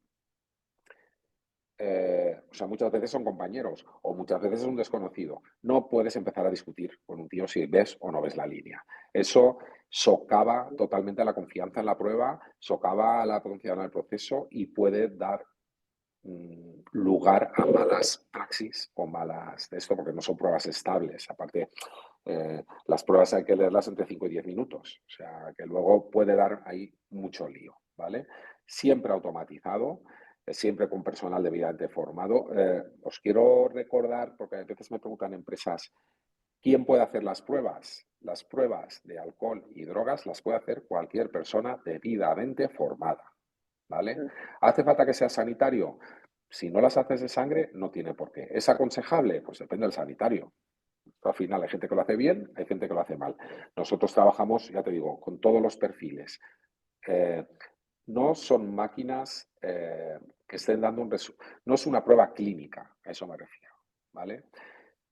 O sea, muchas veces son compañeros o muchas veces es un desconocido. No puedes empezar a discutir con un tío si ves o no ves la línea. Eso socava totalmente la confianza en la prueba, socava la confianza en el proceso y puede dar lugar a malas praxis o malas de esto, porque no son pruebas estables. Aparte, las pruebas hay que leerlas entre 5 y 10 minutos. O sea, que luego puede dar ahí mucho lío, ¿vale? Siempre automatizado, siempre con personal debidamente formado. Os quiero recordar, porque a veces me preguntan empresas, ¿quién puede hacer las pruebas? Las pruebas de alcohol y drogas las puede hacer cualquier persona debidamente formada, ¿vale? ¿Hace falta que sea sanitario? Si no las haces de sangre, no tiene por qué. ¿Es aconsejable? Pues depende del sanitario. Al final hay gente que lo hace bien, hay gente que lo hace mal. Nosotros trabajamos, ya te digo, con todos los perfiles. No son máquinas que estén dando un resultado. No es una prueba clínica, a eso me refiero, ¿vale?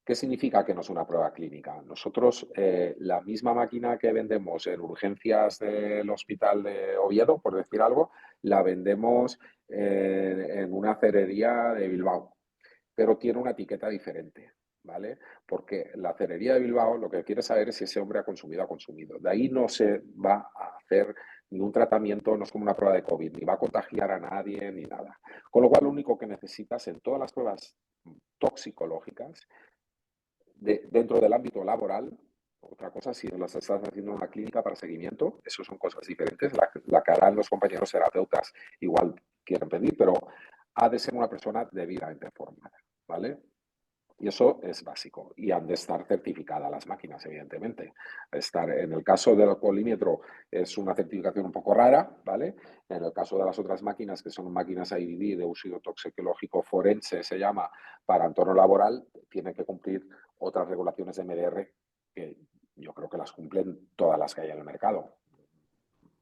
¿Qué significa que no es una prueba clínica? Nosotros, la misma máquina que vendemos en urgencias del hospital de Oviedo, por decir algo, la vendemos en una cerería de Bilbao, pero tiene una etiqueta diferente, ¿vale? Porque la cerería de Bilbao lo que quiere saber es si ese hombre ha consumido o ha consumido. De ahí no se va a hacer ningún tratamiento, no es como una prueba de COVID, ni va a contagiar a nadie, ni nada. Con lo cual, lo único que necesitas en todas las pruebas toxicológicas dentro del ámbito laboral, otra cosa, si las estás haciendo en una clínica para seguimiento, eso son cosas diferentes. La que harán los compañeros terapeutas igual quieren pedir, pero ha de ser una persona debidamente formada, ¿vale? Y eso es básico. Y han de estar certificadas las máquinas, evidentemente. En el caso del alcoholímetro es una certificación un poco rara, ¿vale? En el caso de las otras máquinas, que son máquinas IVD de uso toxicológico forense, se llama, para entorno laboral, tiene que cumplir otras regulaciones de MDR que yo creo que las cumplen todas las que hay en el mercado.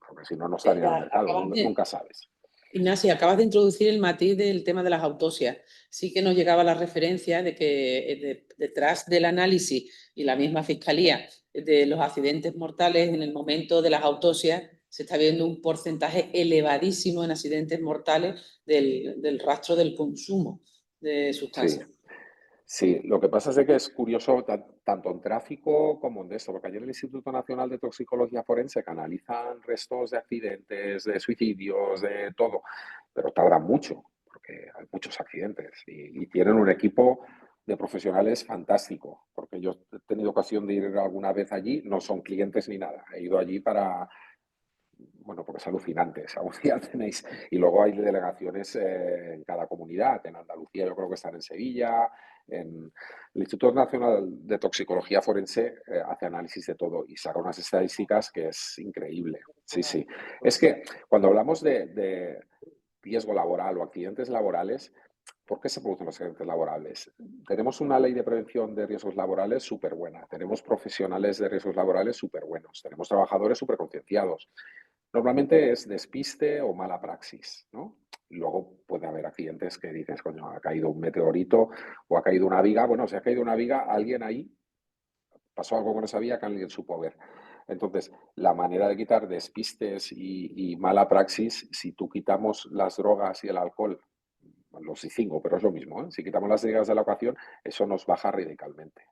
Porque si no, no estaría en el mercado. Nunca sabes. Ignacio, acabas de introducir el matiz del tema de las autopsias. Sí que nos llegaba la referencia de que detrás del análisis y la misma fiscalía de los accidentes mortales, en el momento de las autopsias, se está viendo un porcentaje elevadísimo en accidentes mortales del rastro del consumo de sustancias. Sí, lo que pasa es que es curioso tanto en tráfico como en esto, porque ayer el Instituto Nacional de Toxicología Forense analizan restos de accidentes, de suicidios, de todo, pero tardan mucho, porque hay muchos accidentes y tienen un equipo de profesionales fantástico, porque yo he tenido ocasión de ir alguna vez allí, no son clientes ni nada, he ido allí bueno, porque es alucinante, algún día tenéis, y luego hay delegaciones en cada comunidad, en Andalucía yo creo que están en Sevilla, el Instituto Nacional de Toxicología Forense hace análisis de todo y saca unas estadísticas que es increíble, sí, sí. Es que cuando hablamos de riesgo laboral o accidentes laborales, ¿por qué se producen los accidentes laborales? Tenemos una ley de prevención de riesgos laborales súper buena, tenemos profesionales de riesgos laborales súper buenos, tenemos trabajadores súper concienciados. Normalmente es despiste o mala praxis, ¿no? Luego puede haber accidentes que dices, coño, ha caído un meteorito o ha caído una viga. Bueno, si ha caído una viga, alguien ahí pasó algo con esa viga que alguien supo ver. Entonces, la manera de quitar despistes y mala praxis, si tú quitamos las drogas y el alcohol, los cinco, pero es lo mismo, ¿eh? Si quitamos las drogas de la ecuación, eso nos baja radicalmente.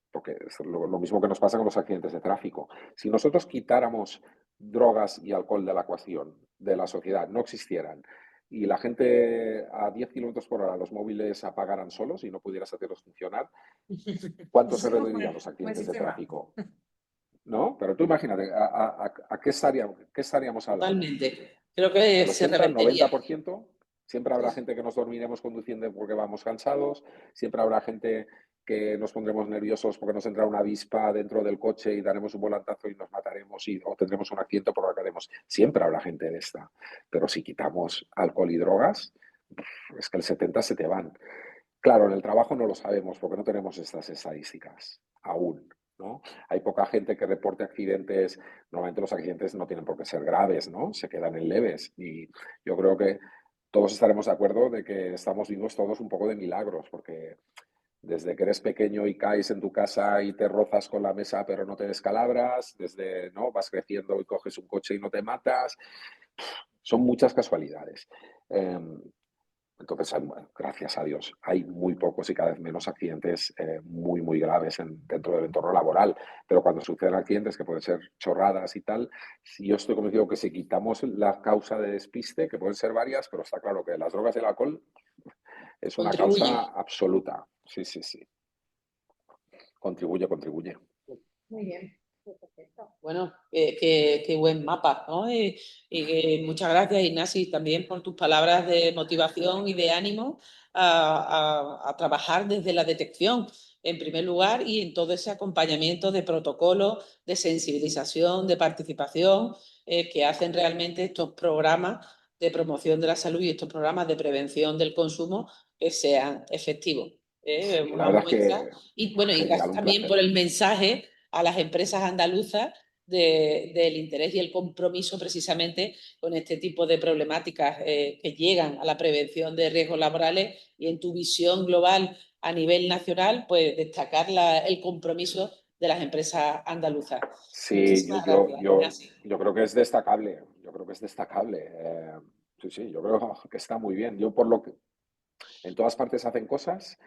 Porque es lo mismo que nos pasa con los accidentes de tráfico. Si nosotros quitáramos drogas y alcohol de la ecuación, de la sociedad, no existieran, y la gente a 10 kilómetros por hora los móviles apagaran solos y no pudieras hacerlos funcionar, ¿cuánto se reducirían los Buen accidentes de sistema. tráfico? ¿No? Pero tú imagínate, ¿a qué estaríamos hablando? Totalmente. Creo que El se 80, revertiría. 90%, siempre habrá gente que nos dormiremos conduciendo porque vamos cansados, siempre habrá gente que nos pondremos nerviosos porque nos entra una avispa dentro del coche y daremos un volantazo y nos mataremos o tendremos un accidente por lo que haremos. Siempre habrá gente de esta. Pero si quitamos alcohol y drogas, es que el 70 se te van. Claro, en el trabajo no lo sabemos porque no tenemos estas estadísticas aún, ¿no? Hay poca gente que reporte accidentes. Normalmente los accidentes no tienen por qué ser graves, ¿no? Se quedan en leves. Y yo creo que todos estaremos de acuerdo de que estamos vivos todos un poco de milagros, porque desde que eres pequeño y caes en tu casa y te rozas con la mesa pero no te descalabras, desde, ¿no? Vas creciendo y coges un coche y no te matas, son muchas casualidades. Entonces, gracias a Dios, hay muy pocos y cada vez menos accidentes muy, muy graves dentro del entorno laboral. Pero cuando suceden accidentes, que pueden ser chorradas y tal, si yo estoy convencido que si quitamos la causa de despiste, que pueden ser varias, pero está claro que las drogas y el alcohol es una Contribuye. causa absoluta. Sí, sí, sí. Contribuye, contribuye. Muy bien, pues perfecto. Bueno, qué buen mapa, ¿no? Muchas gracias, Ignasi, también por tus palabras de motivación y de ánimo a trabajar desde la detección, en primer lugar, y en todo ese acompañamiento de protocolos, de sensibilización, de participación, que hacen realmente estos programas de promoción de la salud y estos programas de prevención del consumo que sean efectivos. Sí, la Una verdad es muestra. que Y bueno, y genial, gracias un también placer. por el mensaje a las empresas andaluzas del interés y el compromiso precisamente con este tipo de problemáticas que llegan a la prevención de riesgos laborales y en tu visión global a nivel nacional, pues destacar el compromiso de las empresas andaluzas. Sí, Muchísimas gracias, Ignacio. yo creo que es destacable. Yo creo que es destacable. Sí, sí, yo creo que está muy bien. Yo por lo que en todas partes hacen cosas,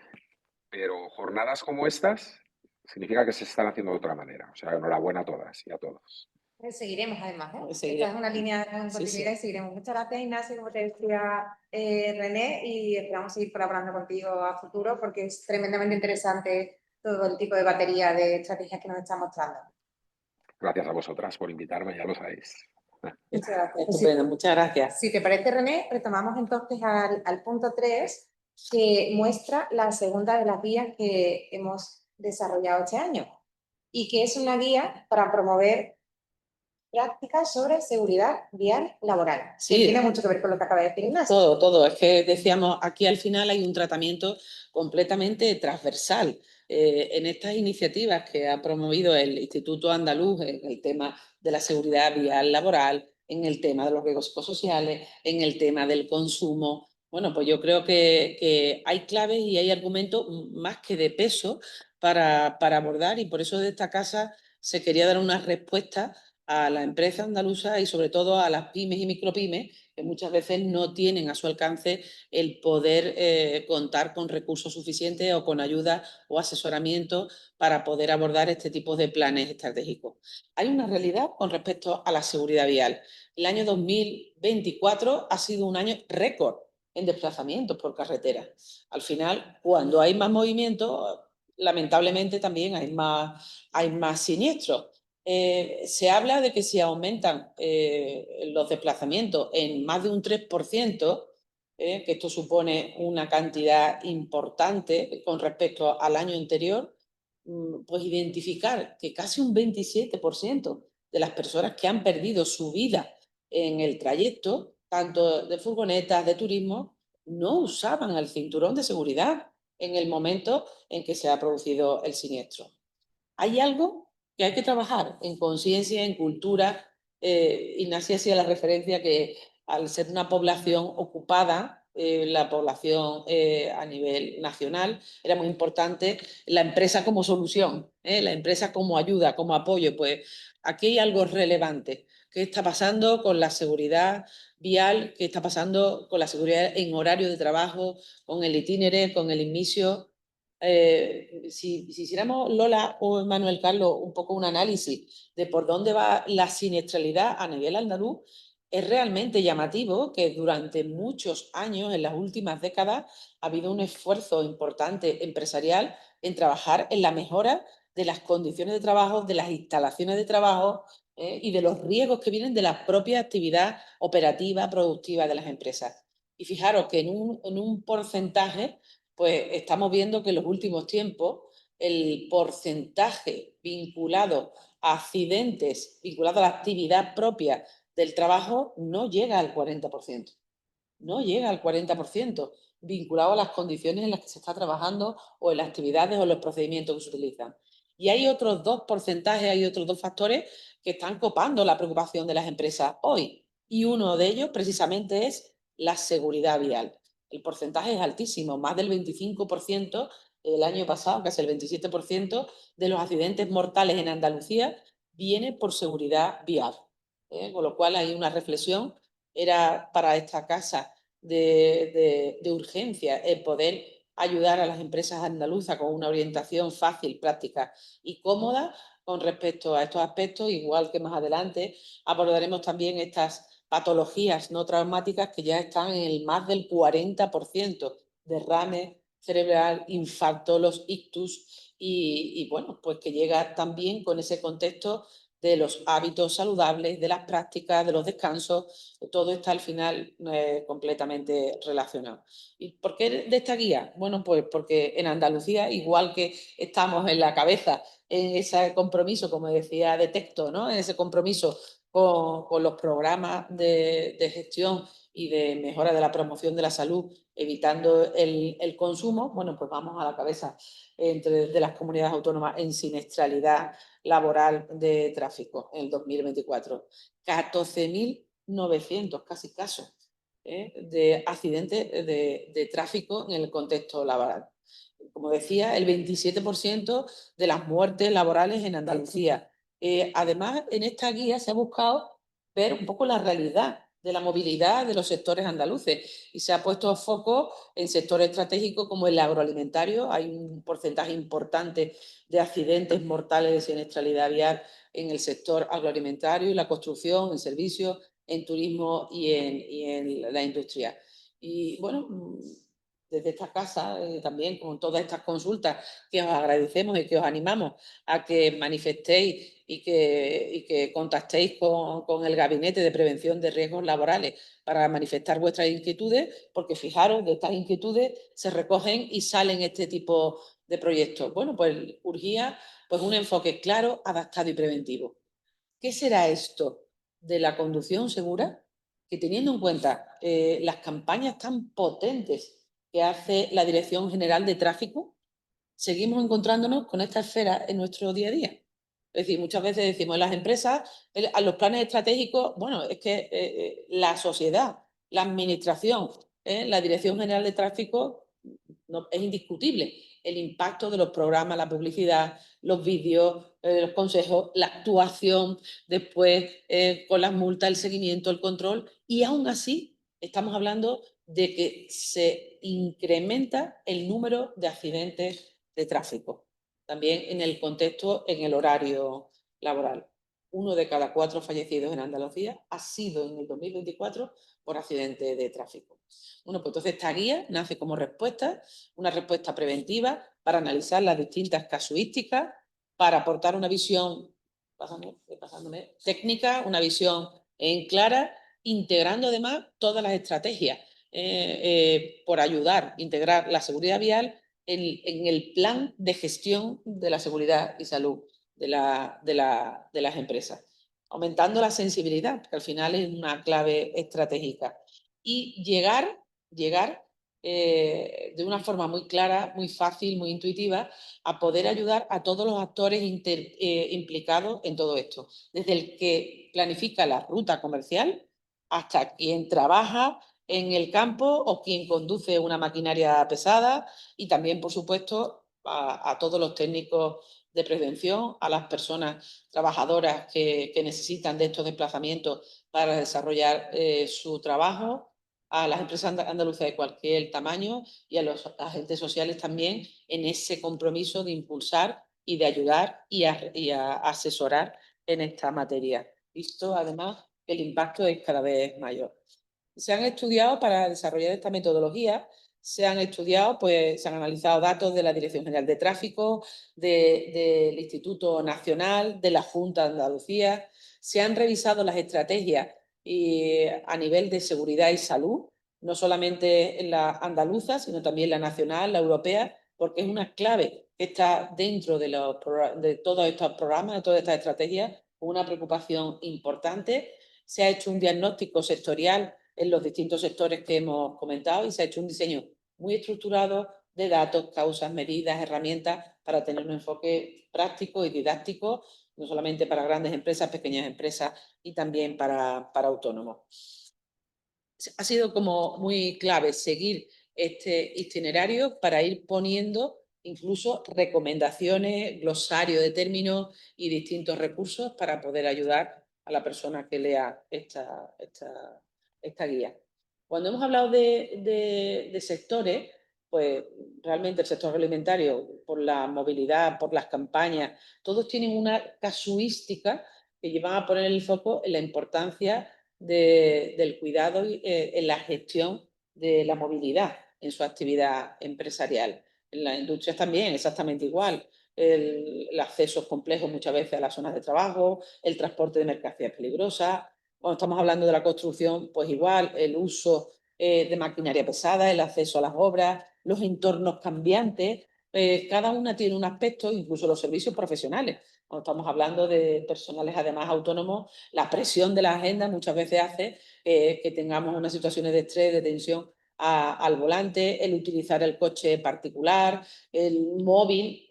pero jornadas como estas significa que se están haciendo de otra manera. O sea, enhorabuena a todas y a todos. Seguiremos además, ¿eh? Pues Esta es seguiremos. una línea de Sí, continuidad sí. y seguiremos. Muchas gracias, Ignacio, como te decía René, y esperamos seguir colaborando contigo a futuro porque es tremendamente interesante todo el tipo de batería de estrategias que nos están mostrando. Gracias a vosotras por invitarme, ya lo sabéis. Muchas gracias. Estupendo, muchas gracias. Si te parece, René, retomamos entonces al punto 3, que muestra la segunda de las guías que hemos desarrollado este año y que es una guía para promover prácticas sobre seguridad vial laboral. Sí. Que tiene mucho que ver con lo que acaba de decir Ignacio. Todo, todo. Es que decíamos, aquí al final hay un tratamiento completamente transversal. En estas iniciativas que ha promovido el Instituto Andaluz en el tema de la seguridad vial laboral, en el tema de los riesgos psicosociales, en el tema del consumo. Bueno, pues yo creo que hay claves y hay argumentos más que de peso para abordar, y por eso de esta casa se quería dar una respuesta a la empresa andaluza y sobre todo a las pymes y micropymes que muchas veces no tienen a su alcance el poder contar con recursos suficientes o con ayuda o asesoramiento para poder abordar este tipo de planes estratégicos. Hay una realidad con respecto a la seguridad vial. El año 2024 ha sido un año récord en desplazamientos por carretera. Al final, cuando hay más movimiento, lamentablemente también hay más siniestros. Se habla de que si aumentan los desplazamientos en más de un 3%, que esto supone una cantidad importante con respecto al año anterior, pues identificar que casi un 27% de las personas que han perdido su vida en el trayecto, tanto de furgonetas, de turismo, no usaban el cinturón de seguridad en el momento en que se ha producido el siniestro. Hay algo que hay que trabajar en conciencia, en cultura. Ignacia hacía la referencia que al ser una población ocupada, la población a nivel nacional, era muy importante la empresa como solución, la empresa como ayuda, como apoyo. Pues aquí hay algo relevante. ¿Qué está pasando con la seguridad vial? ¿Qué está pasando con la seguridad en horario de trabajo, con el itinerary, con el inicio? Si hiciéramos, Lola o Manuel Carlos, un poco un análisis de por dónde va la siniestralidad a nivel andaluz, Es realmente llamativo que durante muchos años, en las últimas décadas, ha habido un esfuerzo importante empresarial en trabajar en la mejora de las condiciones de trabajo, de las instalaciones de trabajo, y de los riesgos que vienen de la propia actividad operativa, productiva de las empresas. Y fijaros que en un porcentaje, pues estamos viendo que en los últimos tiempos el porcentaje vinculado a accidentes, vinculado a la actividad propia del trabajo, no llega al 40%. No llega al 40%, vinculado a las condiciones en las que se está trabajando o en las actividades o los procedimientos que se utilizan. Y hay otros dos porcentajes, hay otros dos factores que están copando la preocupación de las empresas hoy. Y uno de ellos precisamente es la seguridad vial. El porcentaje es altísimo, más del 25% el año pasado, casi el 27% de los accidentes mortales en Andalucía viene por seguridad vial. Con lo cual hay una reflexión, era para esta casa de urgencia el poder ayudar a las empresas andaluzas con una orientación fácil, práctica y cómoda con respecto a estos aspectos, igual que más adelante abordaremos también estas patologías no traumáticas que ya están en el más del 40%, derrame cerebral, infarto, los ictus y bueno, pues que llega también con ese contexto de los hábitos saludables, de las prácticas, de los descansos, todo está al final completamente relacionado. ¿Y por qué de esta guía? Bueno, pues porque en Andalucía, igual que estamos en la cabeza en ese compromiso, como decía, de texto, ¿no? En ese compromiso con los programas de gestión y de mejora de la promoción de la salud, evitando el consumo, bueno, pues vamos a la cabeza de las comunidades autónomas en siniestralidad laboral de tráfico en el 2024. 14.900 casi casos de accidentes de tráfico en el contexto laboral. Como decía, el 27% de las muertes laborales en Andalucía. Además, en esta guía se ha buscado ver un poco la realidad de la movilidad de los sectores andaluces y se ha puesto foco en sectores estratégicos como el agroalimentario. Hay un porcentaje importante de accidentes mortales de siniestralidad vial en el sector agroalimentario y la construcción, en servicios, en turismo y en la industria. Y bueno, desde esta casa, también con todas estas consultas que os agradecemos y que os animamos a que manifestéis y que contactéis con el Gabinete de Prevención de Riesgos Laborales para manifestar vuestras inquietudes, porque fijaros, de estas inquietudes se recogen y salen este tipo de proyectos. Bueno, pues urgía pues un enfoque claro, adaptado y preventivo. ¿Qué será esto de la conducción segura? Que teniendo en cuenta las campañas tan potentes que hace la Dirección General de Tráfico, seguimos encontrándonos con esta esfera en nuestro día a día. Es decir, muchas veces decimos en las empresas, a los planes estratégicos, bueno, es que la sociedad, la administración, la Dirección General de Tráfico, no, es indiscutible el impacto de los programas, la publicidad, los vídeos, los consejos, la actuación, después con las multas, el seguimiento, el control, y aún así estamos hablando de que se incrementa el número de accidentes de tráfico, también en el contexto, en el horario laboral. 1 de cada 4 fallecidos en Andalucía ha sido en el 2024 por accidente de tráfico. Bueno, pues entonces esta guía nace como respuesta, una respuesta preventiva para analizar las distintas casuísticas, para aportar una visión técnica, una visión clara, integrando además todas las estrategias por ayudar a integrar la seguridad vial en el plan de gestión de la seguridad y salud de las empresas, aumentando la sensibilidad, que al final es una clave estratégica, y llegar de una forma muy clara, muy fácil, muy intuitiva, a poder ayudar a todos los actores implicados en todo esto, desde el que planifica la ruta comercial hasta quien trabaja en el campo o quien conduce una maquinaria pesada y también, por supuesto, a todos los técnicos de prevención, a las personas trabajadoras que necesitan de estos desplazamientos para desarrollar su trabajo, a las empresas andaluzas de cualquier tamaño y a los agentes sociales también en ese compromiso de impulsar y de ayudar y a asesorar en esta materia. Visto además el impacto es cada vez mayor. Se han estudiado, para desarrollar esta metodología, se han estudiado, pues se han analizado datos de la Dirección General de Tráfico, del Instituto Nacional, de la Junta de Andalucía, se han revisado las estrategias a nivel de seguridad y salud, no solamente en la andaluza, sino también la nacional, la europea, porque es una clave que está dentro de todos estos programas, de todas estas estrategias, una preocupación importante. Se ha hecho un diagnóstico sectorial en los distintos sectores que hemos comentado y se ha hecho un diseño muy estructurado de datos, causas, medidas, herramientas para tener un enfoque práctico y didáctico, no solamente para grandes empresas, pequeñas empresas y también para autónomos. Ha sido como muy clave seguir este itinerario para ir poniendo incluso recomendaciones, glosario de términos y distintos recursos para poder ayudar a la persona que lea esta guía. Cuando hemos hablado de sectores, pues realmente el sector alimentario, por la movilidad, por las campañas, todos tienen una casuística que llevan a poner el foco en la importancia del cuidado en la gestión de la movilidad en su actividad empresarial. En las industrias también, exactamente igual. El acceso complejo muchas veces a las zonas de trabajo, el transporte de mercancías peligrosas. Cuando estamos hablando de la construcción, pues igual, el uso de maquinaria pesada, el acceso a las obras, los entornos cambiantes. Cada una tiene un aspecto, incluso los servicios profesionales. Cuando estamos hablando de personales además autónomos, la presión de la agenda muchas veces hace que tengamos unas situaciones de estrés, de tensión al volante, el utilizar el coche particular, el móvil,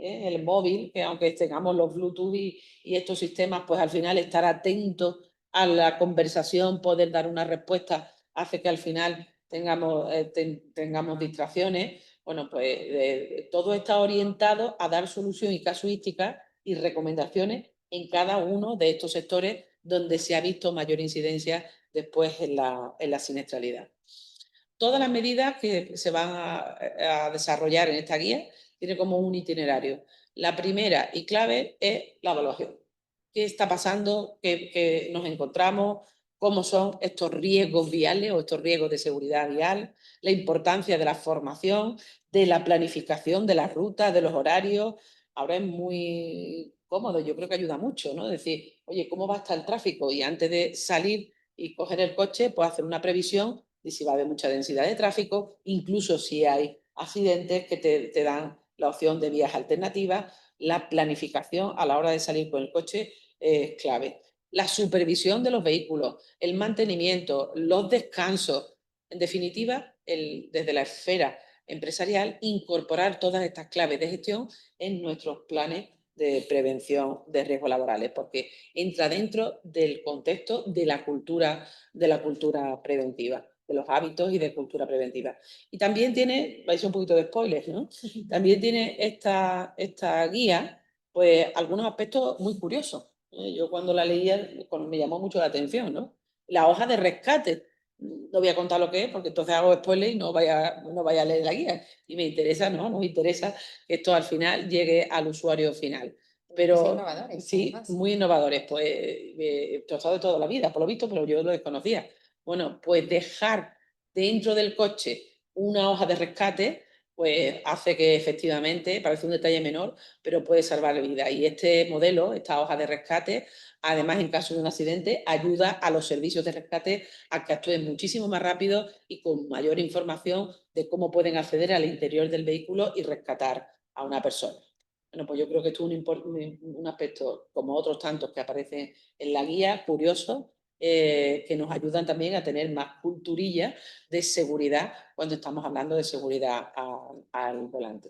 que aunque tengamos los Bluetooth y estos sistemas, pues al final estar atento a la conversación, poder dar una respuesta, hace que al final tengamos distracciones. Bueno, pues todo está orientado a dar solución y casuística y recomendaciones en cada uno de estos sectores donde se ha visto mayor incidencia después en la siniestralidad. Todas las medidas que se van a desarrollar en esta guía tienen como un itinerario. La primera y clave es la evaluación. ¿Qué está pasando? ¿Qué nos encontramos? ¿Cómo son estos riesgos viales o estos riesgos de seguridad vial? La importancia de la formación, de la planificación de las rutas, de los horarios. Ahora es muy cómodo, yo creo que ayuda mucho, ¿no? Decir, oye, ¿cómo va a estar el tráfico? Y antes de salir y coger el coche, pues hacer una previsión de si va a haber mucha densidad de tráfico, incluso si hay accidentes que te dan la opción de vías alternativas. La planificación a la hora de salir con el coche es clave. La supervisión de los vehículos, el mantenimiento, los descansos. En definitiva, desde la esfera empresarial, incorporar todas estas claves de gestión en nuestros planes de prevención de riesgos laborales, porque entra dentro del contexto de la cultura preventiva, de los hábitos y de cultura preventiva. Y también tiene, vais a un poquito de spoilers, ¿no? También tiene esta guía, pues algunos aspectos muy curiosos. Yo cuando la leía me llamó mucho la atención, ¿no? La hoja de rescate. No voy a contar lo que es, porque entonces hago spoiler y no vaya a leer la guía. Y me interesa, ¿no? Nos interesa que esto al final llegue al usuario final. Pero innovadores, sí, además. muy innovadores. Pues esto ha estado de toda la vida, por lo visto, pero yo lo desconocía. Bueno, pues dejar dentro del coche una hoja de rescate, pues hace que efectivamente, parece un detalle menor, pero puede salvar vidas. Y este modelo, esta hoja de rescate, además en caso de un accidente, ayuda a los servicios de rescate a que actúen muchísimo más rápido y con mayor información de cómo pueden acceder al interior del vehículo y rescatar a una persona. Bueno, pues yo creo que esto es un aspecto, como otros tantos que aparecen en la guía, curioso, que nos ayudan también a tener más culturilla de seguridad cuando estamos hablando de seguridad al volante.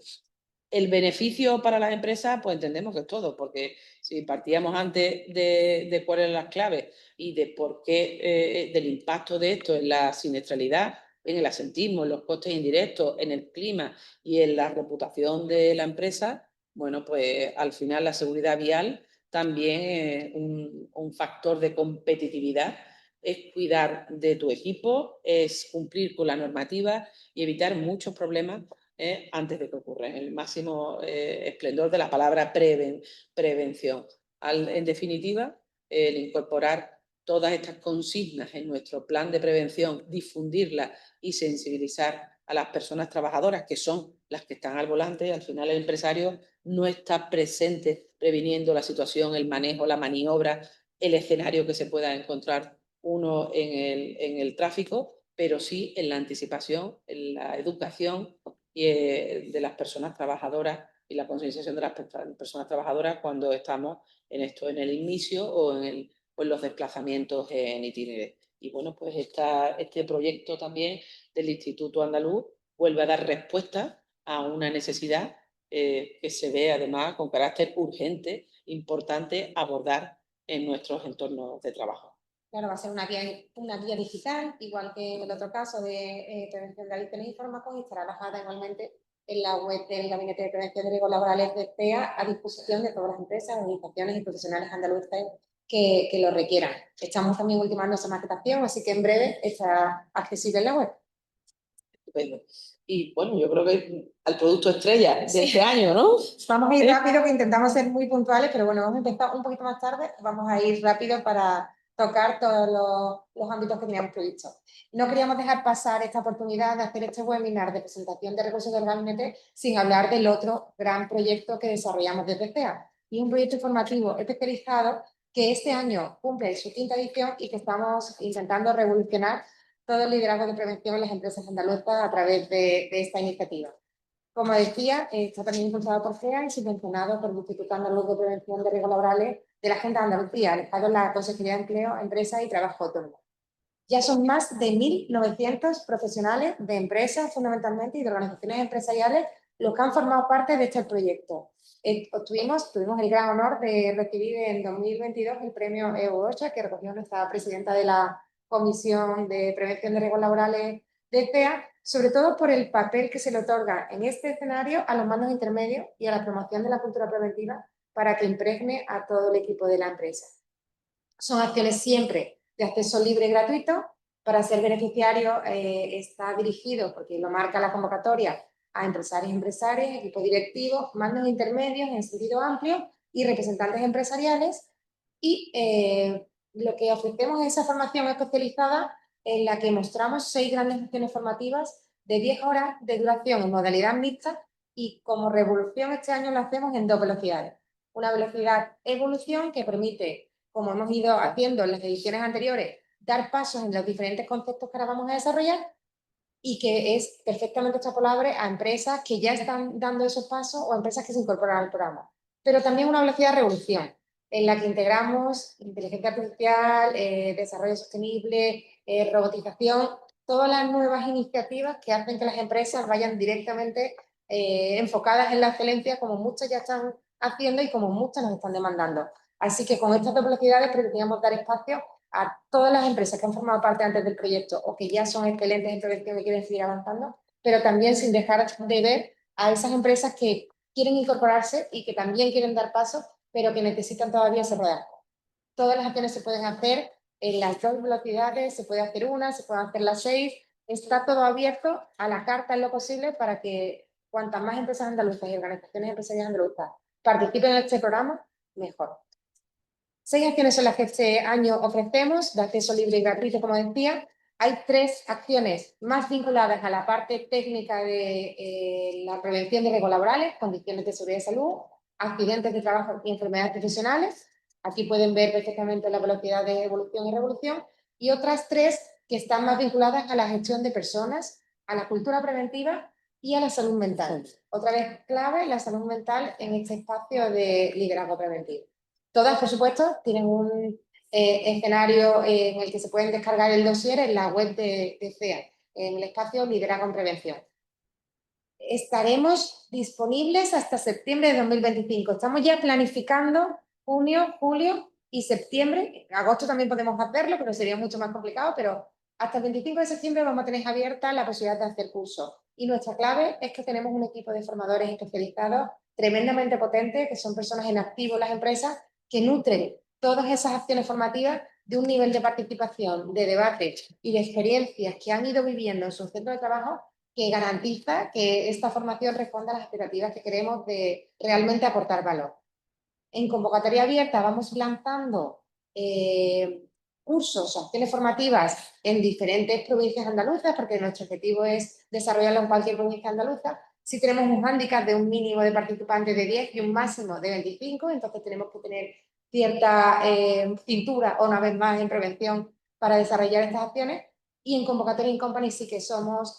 El beneficio para las empresas, pues entendemos que es todo, porque si partíamos antes de cuáles eran las claves y de por qué, del impacto de esto en la siniestralidad, en el asentismo, en los costes indirectos, en el clima y en la reputación de la empresa, bueno, pues al final la seguridad vial también es un factor de competitividad, es cuidar de tu equipo, es cumplir con la normativa y evitar muchos problemas antes de que ocurra. El máximo esplendor de la palabra prevención. En definitiva, el incorporar todas estas consignas en nuestro plan de prevención, difundirlas y sensibilizar a las personas trabajadoras, que son las que están al volante. Al final el empresario no está presente previniendo la situación, el manejo, la maniobra, el escenario que se pueda encontrar uno en el tráfico, pero sí en la anticipación, en la educación de las personas trabajadoras y la concienciación de las personas trabajadoras cuando estamos en esto, en el inicio o en los desplazamientos en itinerario. Y bueno, pues este proyecto también del Instituto Andaluz vuelve a dar respuesta a una necesidad que se ve además con carácter urgente, importante abordar en nuestros entornos de trabajo. Claro, va a ser una guía digital, igual que en el otro caso de prevención de adicciones y fármacos, y estará alojada igualmente en la web del Gabinete de Prevención de Riesgos Laborales de CEA, a disposición de todas las empresas, organizaciones y profesionales andaluces que lo requieran. Estamos también ultimando esa maquetación, así que en breve estará accesible en la web. Estupendo. Y bueno, yo creo que al producto estrella de este año, ¿no? Vamos a ir rápido, que intentamos ser muy puntuales, pero bueno, vamos a empezar un poquito más tarde, vamos a ir rápido para tocar todos los ámbitos que teníamos previstos. No queríamos dejar pasar esta oportunidad de hacer este webinar de presentación de recursos del gabinete sin hablar del otro gran proyecto que desarrollamos desde CEA. Y un proyecto informativo especializado que este año cumple su 5ª edición y que estamos intentando revolucionar todo el liderazgo de prevención en las empresas andaluzas a través de esta iniciativa. Como decía, está también impulsado por CEA y subvencionado por el Instituto Andaluz de Prevención de Riesgos Laborales de la Agenda de Andalucía, alejado en la Consejería de Empleo, Empresa y Trabajo Autónomo. Ya son más de 1.900 profesionales de empresas, fundamentalmente, y de organizaciones empresariales los que han formado parte de este proyecto. Tuvimos el gran honor de recibir en 2022 el premio EU8, que recogió nuestra presidenta de la Comisión de Prevención de Riesgos Laborales de CEA, sobre todo por el papel que se le otorga en este escenario a los mandos intermedios y a la promoción de la cultura preventiva para que impregne a todo el equipo de la empresa. Son acciones siempre de acceso libre y gratuito. Para ser beneficiario está dirigido, porque lo marca la convocatoria, a empresarios y empresarias, equipo directivo, mandos intermedios en sentido amplio y representantes empresariales. Y lo que ofrecemos es esa formación especializada en la que mostramos 6 grandes acciones formativas de 10 horas de duración en modalidad mixta, y como revolución este año lo hacemos en 2 velocidades. Una velocidad evolución que permite, como hemos ido haciendo en las ediciones anteriores, dar pasos en los diferentes conceptos que ahora vamos a desarrollar, y que es perfectamente extrapolable a empresas que ya están dando esos pasos o a empresas que se incorporan al programa. Pero también una velocidad revolución, en la que integramos inteligencia artificial, desarrollo sostenible, robotización, todas las nuevas iniciativas que hacen que las empresas vayan directamente enfocadas en la excelencia, como muchas ya están haciendo y como muchas nos están demandando. Así que con estas 2 velocidades pretendíamos dar espacio a todas las empresas que han formado parte antes del proyecto o que ya son excelentes en prevención y quieren seguir avanzando, pero también sin dejar de ver a esas empresas que quieren incorporarse y que también quieren dar pasos, pero que necesitan todavía ese rodaje. Todas las acciones se pueden hacer en las 2 velocidades, se puede hacer una, se pueden hacer las 6, está todo abierto a la carta en lo posible para que cuantas más empresas andaluzas y organizaciones empresariales andaluzas participen en este programa, mejor. 6 acciones son las que este año ofrecemos, de acceso libre y gratuito, como decía. Hay 3 acciones más vinculadas a la parte técnica de la prevención de riesgos laborales, condiciones de seguridad y salud, accidentes de trabajo y enfermedades profesionales. Aquí pueden ver perfectamente la velocidad de evolución y revolución. Y otras 3 que están más vinculadas a la gestión de personas, a la cultura preventiva y a la salud mental. Otra vez clave, la salud mental en este espacio de liderazgo preventivo. Todas, por supuesto, tienen un escenario en el que se pueden descargar el dossier en la web de CEA, en el espacio Liderazgo en Prevención. Estaremos disponibles hasta septiembre de 2025. Estamos ya planificando junio, julio y septiembre. En agosto también podemos hacerlo, pero sería mucho más complicado, pero hasta el 25 de septiembre vamos a tener abierta la posibilidad de hacer cursos. Y nuestra clave es que tenemos un equipo de formadores especializados tremendamente potente, que son personas en activo en las empresas, que nutren todas esas acciones formativas de un nivel de participación, de debate y de experiencias que han ido viviendo en sus centros de trabajo, que garantiza que esta formación responda a las expectativas que queremos de realmente aportar valor. En convocatoria abierta vamos lanzando cursos, acciones formativas en diferentes provincias andaluzas, porque nuestro objetivo es desarrollarlo en cualquier provincia andaluza. Si tenemos un hándicap de un mínimo de participantes de 10 y un máximo de 25, entonces tenemos que tener cierta cintura, una vez más, en prevención para desarrollar estas acciones. Y en Convocatoria in Company sí que somos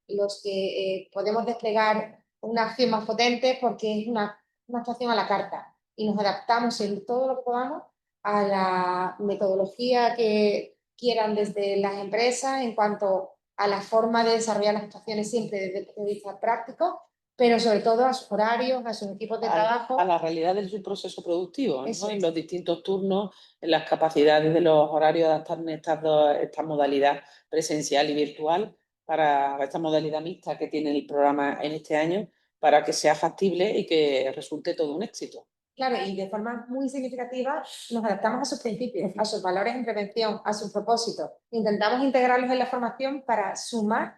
los que podemos desplegar una acción más potente, porque es una actuación a la carta y nos adaptamos en todo lo que podamos a la metodología que quieran desde las empresas en cuanto a la forma de desarrollar las actuaciones, siempre desde el punto de vista práctico, pero sobre todo a sus horarios, a sus equipos de trabajo. A la realidad de su proceso productivo, ¿no? Eso En es. los distintos turnos, en las capacidades de los horarios, adaptar esta modalidad presencial y virtual para esta modalidad mixta que tiene el programa en este año, para que sea factible y que resulte todo un éxito. Claro, y de forma muy significativa nos adaptamos a sus principios, a sus valores en prevención, a sus propósitos. Intentamos integrarlos en la formación para sumar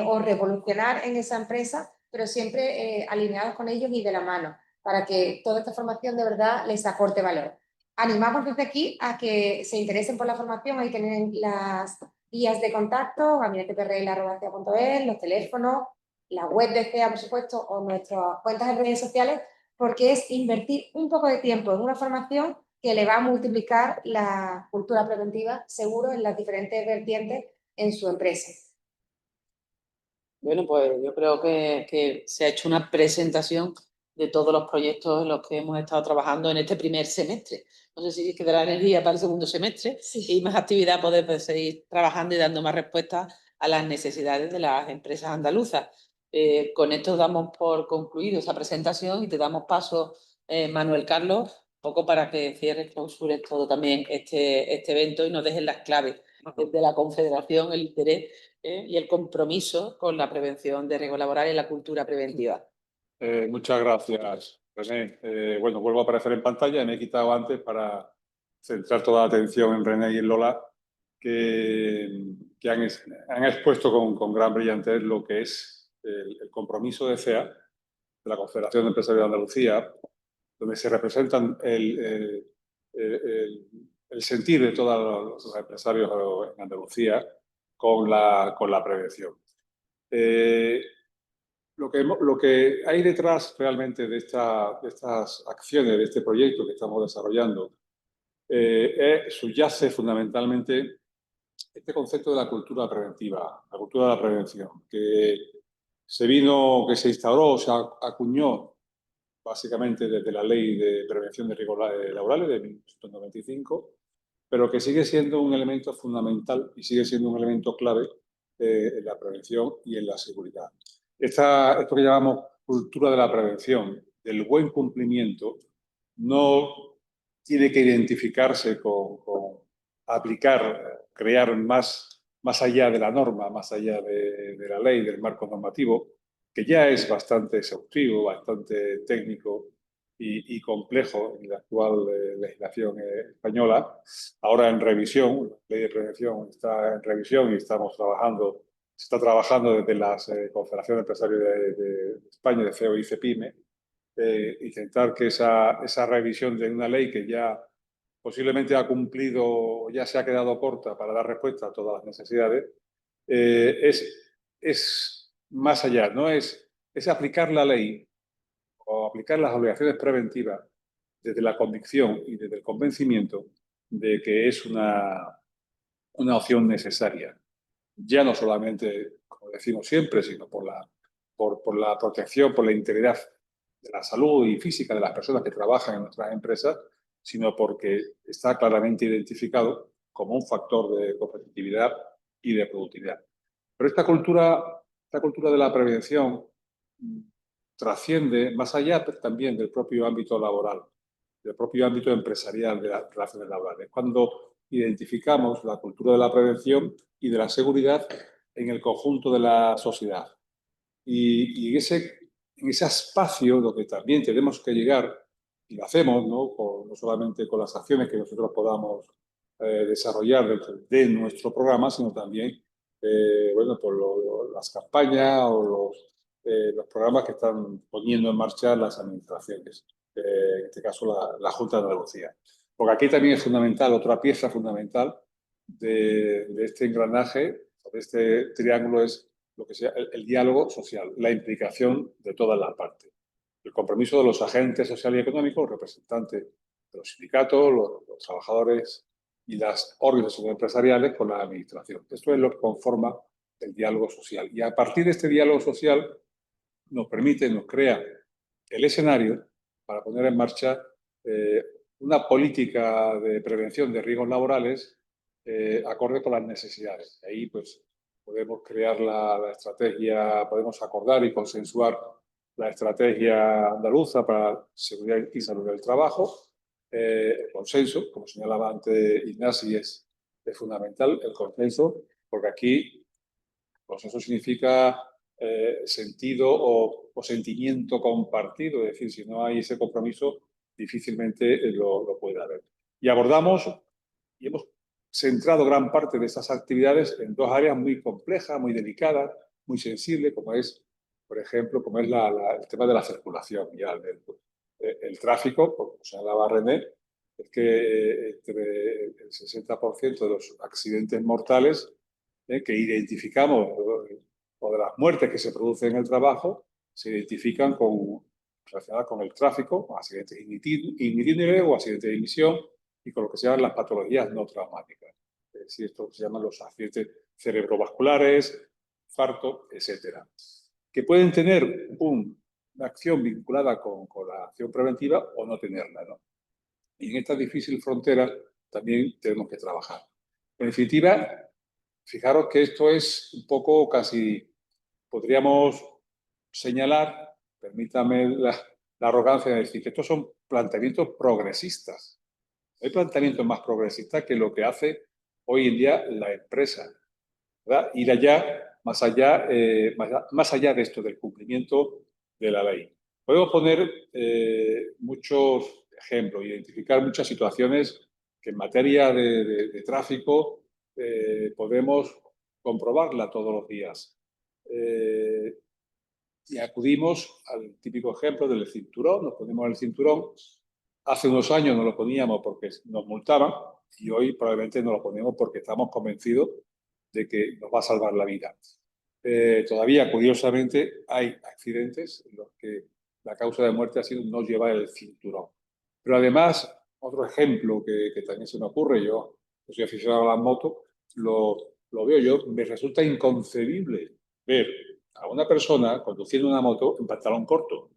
o revolucionar en esa empresa, pero siempre alineados con ellos y de la mano, para que toda esta formación de verdad les aporte valor. Animamos desde aquí a que se interesen por la formación. Ahí tienen las vías de contacto, gabineteprl@cea.es, los teléfonos, la web de CEA, por supuesto, o nuestras cuentas en redes sociales, porque es invertir un poco de tiempo en una formación que le va a multiplicar la cultura preventiva, seguro, en las diferentes vertientes en su empresa. Bueno, pues yo creo que se ha hecho una presentación de todos los proyectos en los que hemos estado trabajando en este primer semestre. No sé si quedará energía para el segundo semestre y más actividad, poder seguir trabajando y dando más respuestas a las necesidades de las empresas andaluzas. Con esto damos por concluido esa presentación y te damos paso, Manuel Carlos, un poco para que cierres, clausures todo también este evento y nos dejes las claves de la Confederación, el interés y el compromiso con la prevención de riesgos laborales y la cultura preventiva. Muchas gracias, René. Bueno, vuelvo a aparecer en pantalla. Me he quitado antes para centrar toda la atención en René y en Lola, que han expuesto con gran brillantez lo que es el compromiso de CEA, de la Confederación de Empresarios de Andalucía, donde se representan el sentir de todos los empresarios en Andalucía con la prevención. Lo que hay detrás realmente de estas acciones, de este proyecto que estamos desarrollando, subyace fundamentalmente este concepto de la cultura preventiva, la cultura de la prevención, que se instauró, se acuñó básicamente desde la Ley de Prevención de Riesgos Laborales de 1995, pero que sigue siendo un elemento fundamental y sigue siendo un elemento clave en la prevención y en la seguridad. Esto que llamamos cultura de la prevención, del buen cumplimiento, no tiene que identificarse con aplicar, crear más allá de la norma, más allá de la ley, del marco normativo, que ya es bastante exhaustivo, bastante técnico y complejo en la actual legislación española. Ahora en revisión, la ley de prevención está en revisión y se está trabajando desde las Confederaciones de Empresarios de España, de CEO y CEPIME, intentar que esa revisión de una ley que ya posiblemente ha cumplido o ya se ha quedado corta para dar respuesta a todas las necesidades, es más allá, ¿no? Es aplicar la ley o aplicar las obligaciones preventivas desde la convicción y desde el convencimiento de que es una opción necesaria. Ya no solamente, como decimos siempre, sino por la protección, por la integridad de la salud y física de las personas que trabajan en nuestras empresas, sino porque está claramente identificado como un factor de competitividad y de productividad. Pero esta cultura de la prevención trasciende más allá también del propio ámbito laboral, del propio ámbito empresarial de las relaciones laborales. Cuando identificamos la cultura de la prevención y de la seguridad en el conjunto de la sociedad. Y en ese espacio lo que también tenemos que llegar, y lo hacemos, no solamente con las acciones que nosotros podamos desarrollar de nuestro programa, sino también por las campañas o los programas que están poniendo en marcha las administraciones, en este caso la Junta de Andalucía. Porque aquí también es fundamental, otra pieza fundamental de este engranaje, de este triángulo, es lo que sea el diálogo social, la implicación de todas las partes. El compromiso de los agentes sociales y económicos, los representantes de los sindicatos, los trabajadores y las organizaciones empresariales con la administración. Esto es lo que conforma el diálogo social. Y a partir de este diálogo social nos permite, nos crea el escenario para poner en marcha una política de prevención de riesgos laborales acorde con las necesidades. Ahí pues podemos crear la estrategia, podemos acordar y consensuar la estrategia andaluza para seguridad y salud del trabajo. El consenso, como señalaba antes Ignasi, es fundamental el consenso, porque aquí consenso significa sentido o sentimiento compartido, es decir, si no hay ese compromiso, difícilmente lo puede haber. Y abordamos y hemos centrado gran parte de estas actividades en dos áreas muy complejas, muy delicadas, muy sensibles, como es, por ejemplo, como es el tema de la circulación vial, el tráfico, como señalaba René, es que entre el 60% de los accidentes mortales que identificamos o de las muertes que se producen en el trabajo se identifican relacionadas con el tráfico, con accidentes itinerables o accidentes de emisión y con lo que se llaman las patologías no traumáticas. Es decir, esto se llaman los accidentes cerebrovasculares, infarto, etcétera, que pueden tener una acción vinculada con la acción preventiva o no tenerla, ¿no? Y en esta difícil frontera también tenemos que trabajar. En definitiva, fijaros que esto es un poco casi, podríamos señalar, permítame la arrogancia de decir que estos son planteamientos progresistas. No hay planteamientos más progresistas que lo que hace hoy en día la empresa, ¿verdad? Ir allá, más allá de esto, del cumplimiento de la ley. Podemos poner muchos ejemplos, identificar muchas situaciones que en materia de tráfico podemos comprobarla todos los días. Y acudimos al típico ejemplo del cinturón, nos ponemos el cinturón. Hace unos años no lo poníamos porque nos multaban y hoy probablemente no lo ponemos porque estamos convencidos de que nos va a salvar la vida. Todavía, curiosamente, hay accidentes en los que la causa de muerte ha sido no llevar el cinturón. Pero además, otro ejemplo que también se me ocurre, yo soy aficionado a las motos, lo veo yo, me resulta inconcebible ver a una persona conduciendo una moto en pantalón corto.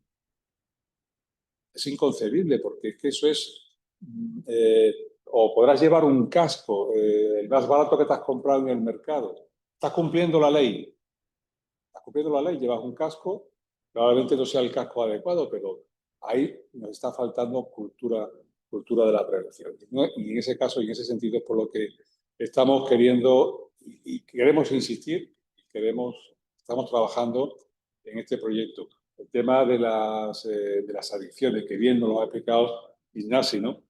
Es inconcebible porque es que eso es... o podrás llevar un casco, el más barato que te has comprado en el mercado. Estás cumpliendo la ley. Estás cumpliendo la ley, llevas un casco, probablemente no sea el casco adecuado, pero ahí nos está faltando cultura de la prevención. Y en ese caso, y en ese sentido, es por lo que estamos queriendo y queremos insistir, estamos trabajando en este proyecto. El tema de las adicciones, que bien nos lo ha explicado Ignasi, ¿no?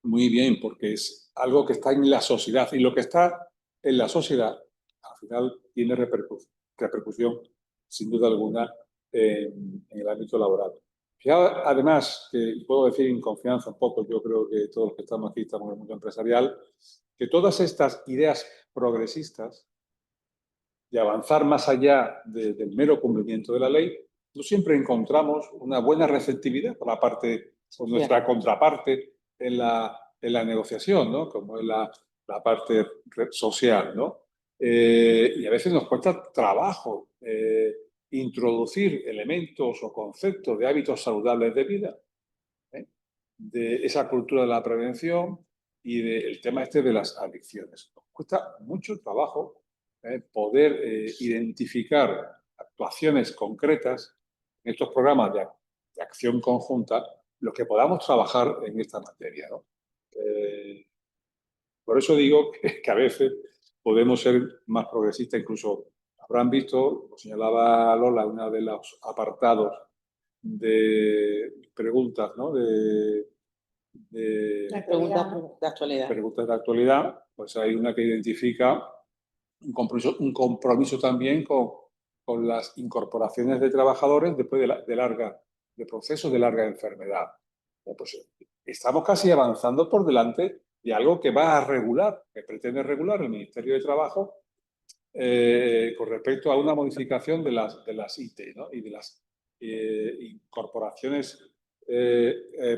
Muy bien, porque es algo que está en la sociedad y lo que está en la sociedad al final tiene repercusión sin duda alguna en el ámbito laboral. Además, que puedo decir en confianza un poco, yo creo que todos los que estamos aquí estamos en el mundo empresarial, que todas estas ideas progresistas de avanzar más allá del mero cumplimiento de la ley, no siempre encontramos una buena receptividad por la parte, por nuestra contraparte en la negociación, ¿no? Como es la parte social, ¿no? Y a veces nos cuesta trabajo introducir elementos o conceptos de hábitos saludables de vida, de esa cultura de la prevención y del tema este de las adicciones. Nos cuesta mucho trabajo poder identificar actuaciones concretas en estos programas de acción conjunta, los que podamos trabajar en esta materia, ¿no? Por eso digo que a veces podemos ser más progresistas, incluso habrán visto, lo señalaba Lola, uno de los apartados de preguntas, ¿no? Preguntas de actualidad. Preguntas de actualidad, pues hay una que identifica un compromiso también con las incorporaciones de trabajadores después de procesos de larga enfermedad. Pues, estamos casi avanzando por delante de algo que va a regular, que pretende regular el Ministerio de Trabajo con respecto a una modificación de las IT, ¿no? Y de las incorporaciones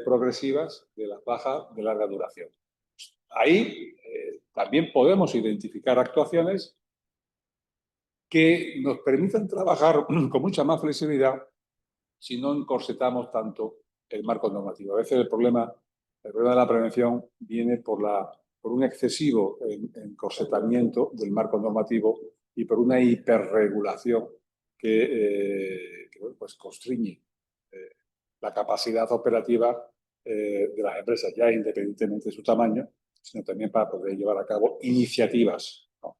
progresivas de las bajas de larga duración. Ahí también podemos identificar actuaciones que nos permitan trabajar con mucha más flexibilidad si no encorsetamos tanto el marco normativo. A veces el problema de la prevención viene por un excesivo encorsetamiento del marco normativo y por una hiperregulación que bueno, pues constriñe la capacidad operativa de las empresas, ya independientemente de su tamaño, sino también para poder llevar a cabo iniciativas, ¿no?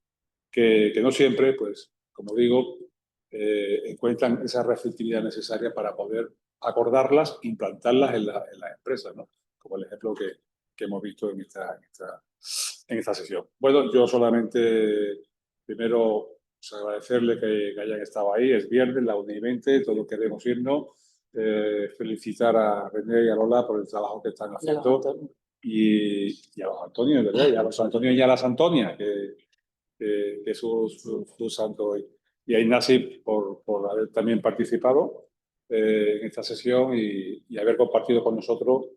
Que no siempre, pues, como digo, encuentran esa receptividad necesaria para poder acordarlas, implantarlas en las empresas, ¿no? Como el ejemplo que hemos visto en esta sesión. Bueno, yo solamente, primero, pues, agradecerle que hayan estado ahí. Es viernes, la 1:20, todos queremos irnos. Felicitar a René y a Lola por el trabajo que están haciendo. Y a los Antonio, ¿verdad? Y a los Antonio y a las Antonias, que es su santo hoy. Y a Ignasi por haber también participado en esta sesión y haber compartido con nosotros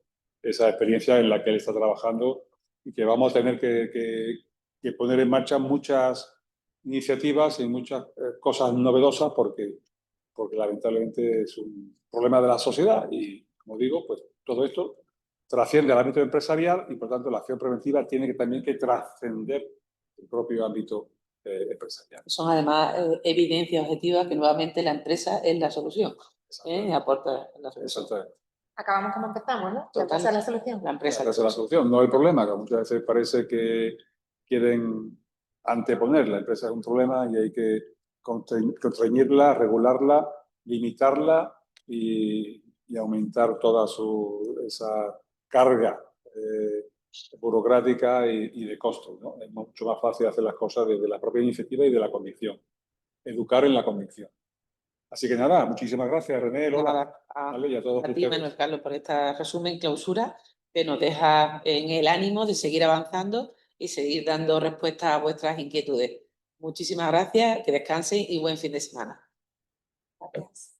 esa experiencia en la que él está trabajando y que vamos a tener que poner en marcha muchas iniciativas y muchas cosas novedosas porque lamentablemente es un problema de la sociedad y, como digo, pues todo esto trasciende al ámbito empresarial y, por tanto, la acción preventiva tiene que también que trascender el propio ámbito empresarial. Son además evidencias objetivas que nuevamente la empresa es la solución. Aporta la solución. Exactamente. Acabamos como empezamos, ¿no? La Total. empresa es la solución. La empresa Esa es la solución, no el problema, que muchas veces parece que quieren anteponer. La empresa es un problema y hay que constreñirla, regularla, limitarla y aumentar toda esa carga burocrática y de costos, ¿no? Es mucho más fácil hacer las cosas desde la propia iniciativa y de la convicción. Educar en la convicción. Así que nada, muchísimas gracias, René, Lola. Vale, y a todos A ti, ustedes. Manuel Carlos, por este resumen clausura que nos deja en el ánimo de seguir avanzando y seguir dando respuesta a vuestras inquietudes. Muchísimas gracias, que descansen y buen fin de semana. Gracias.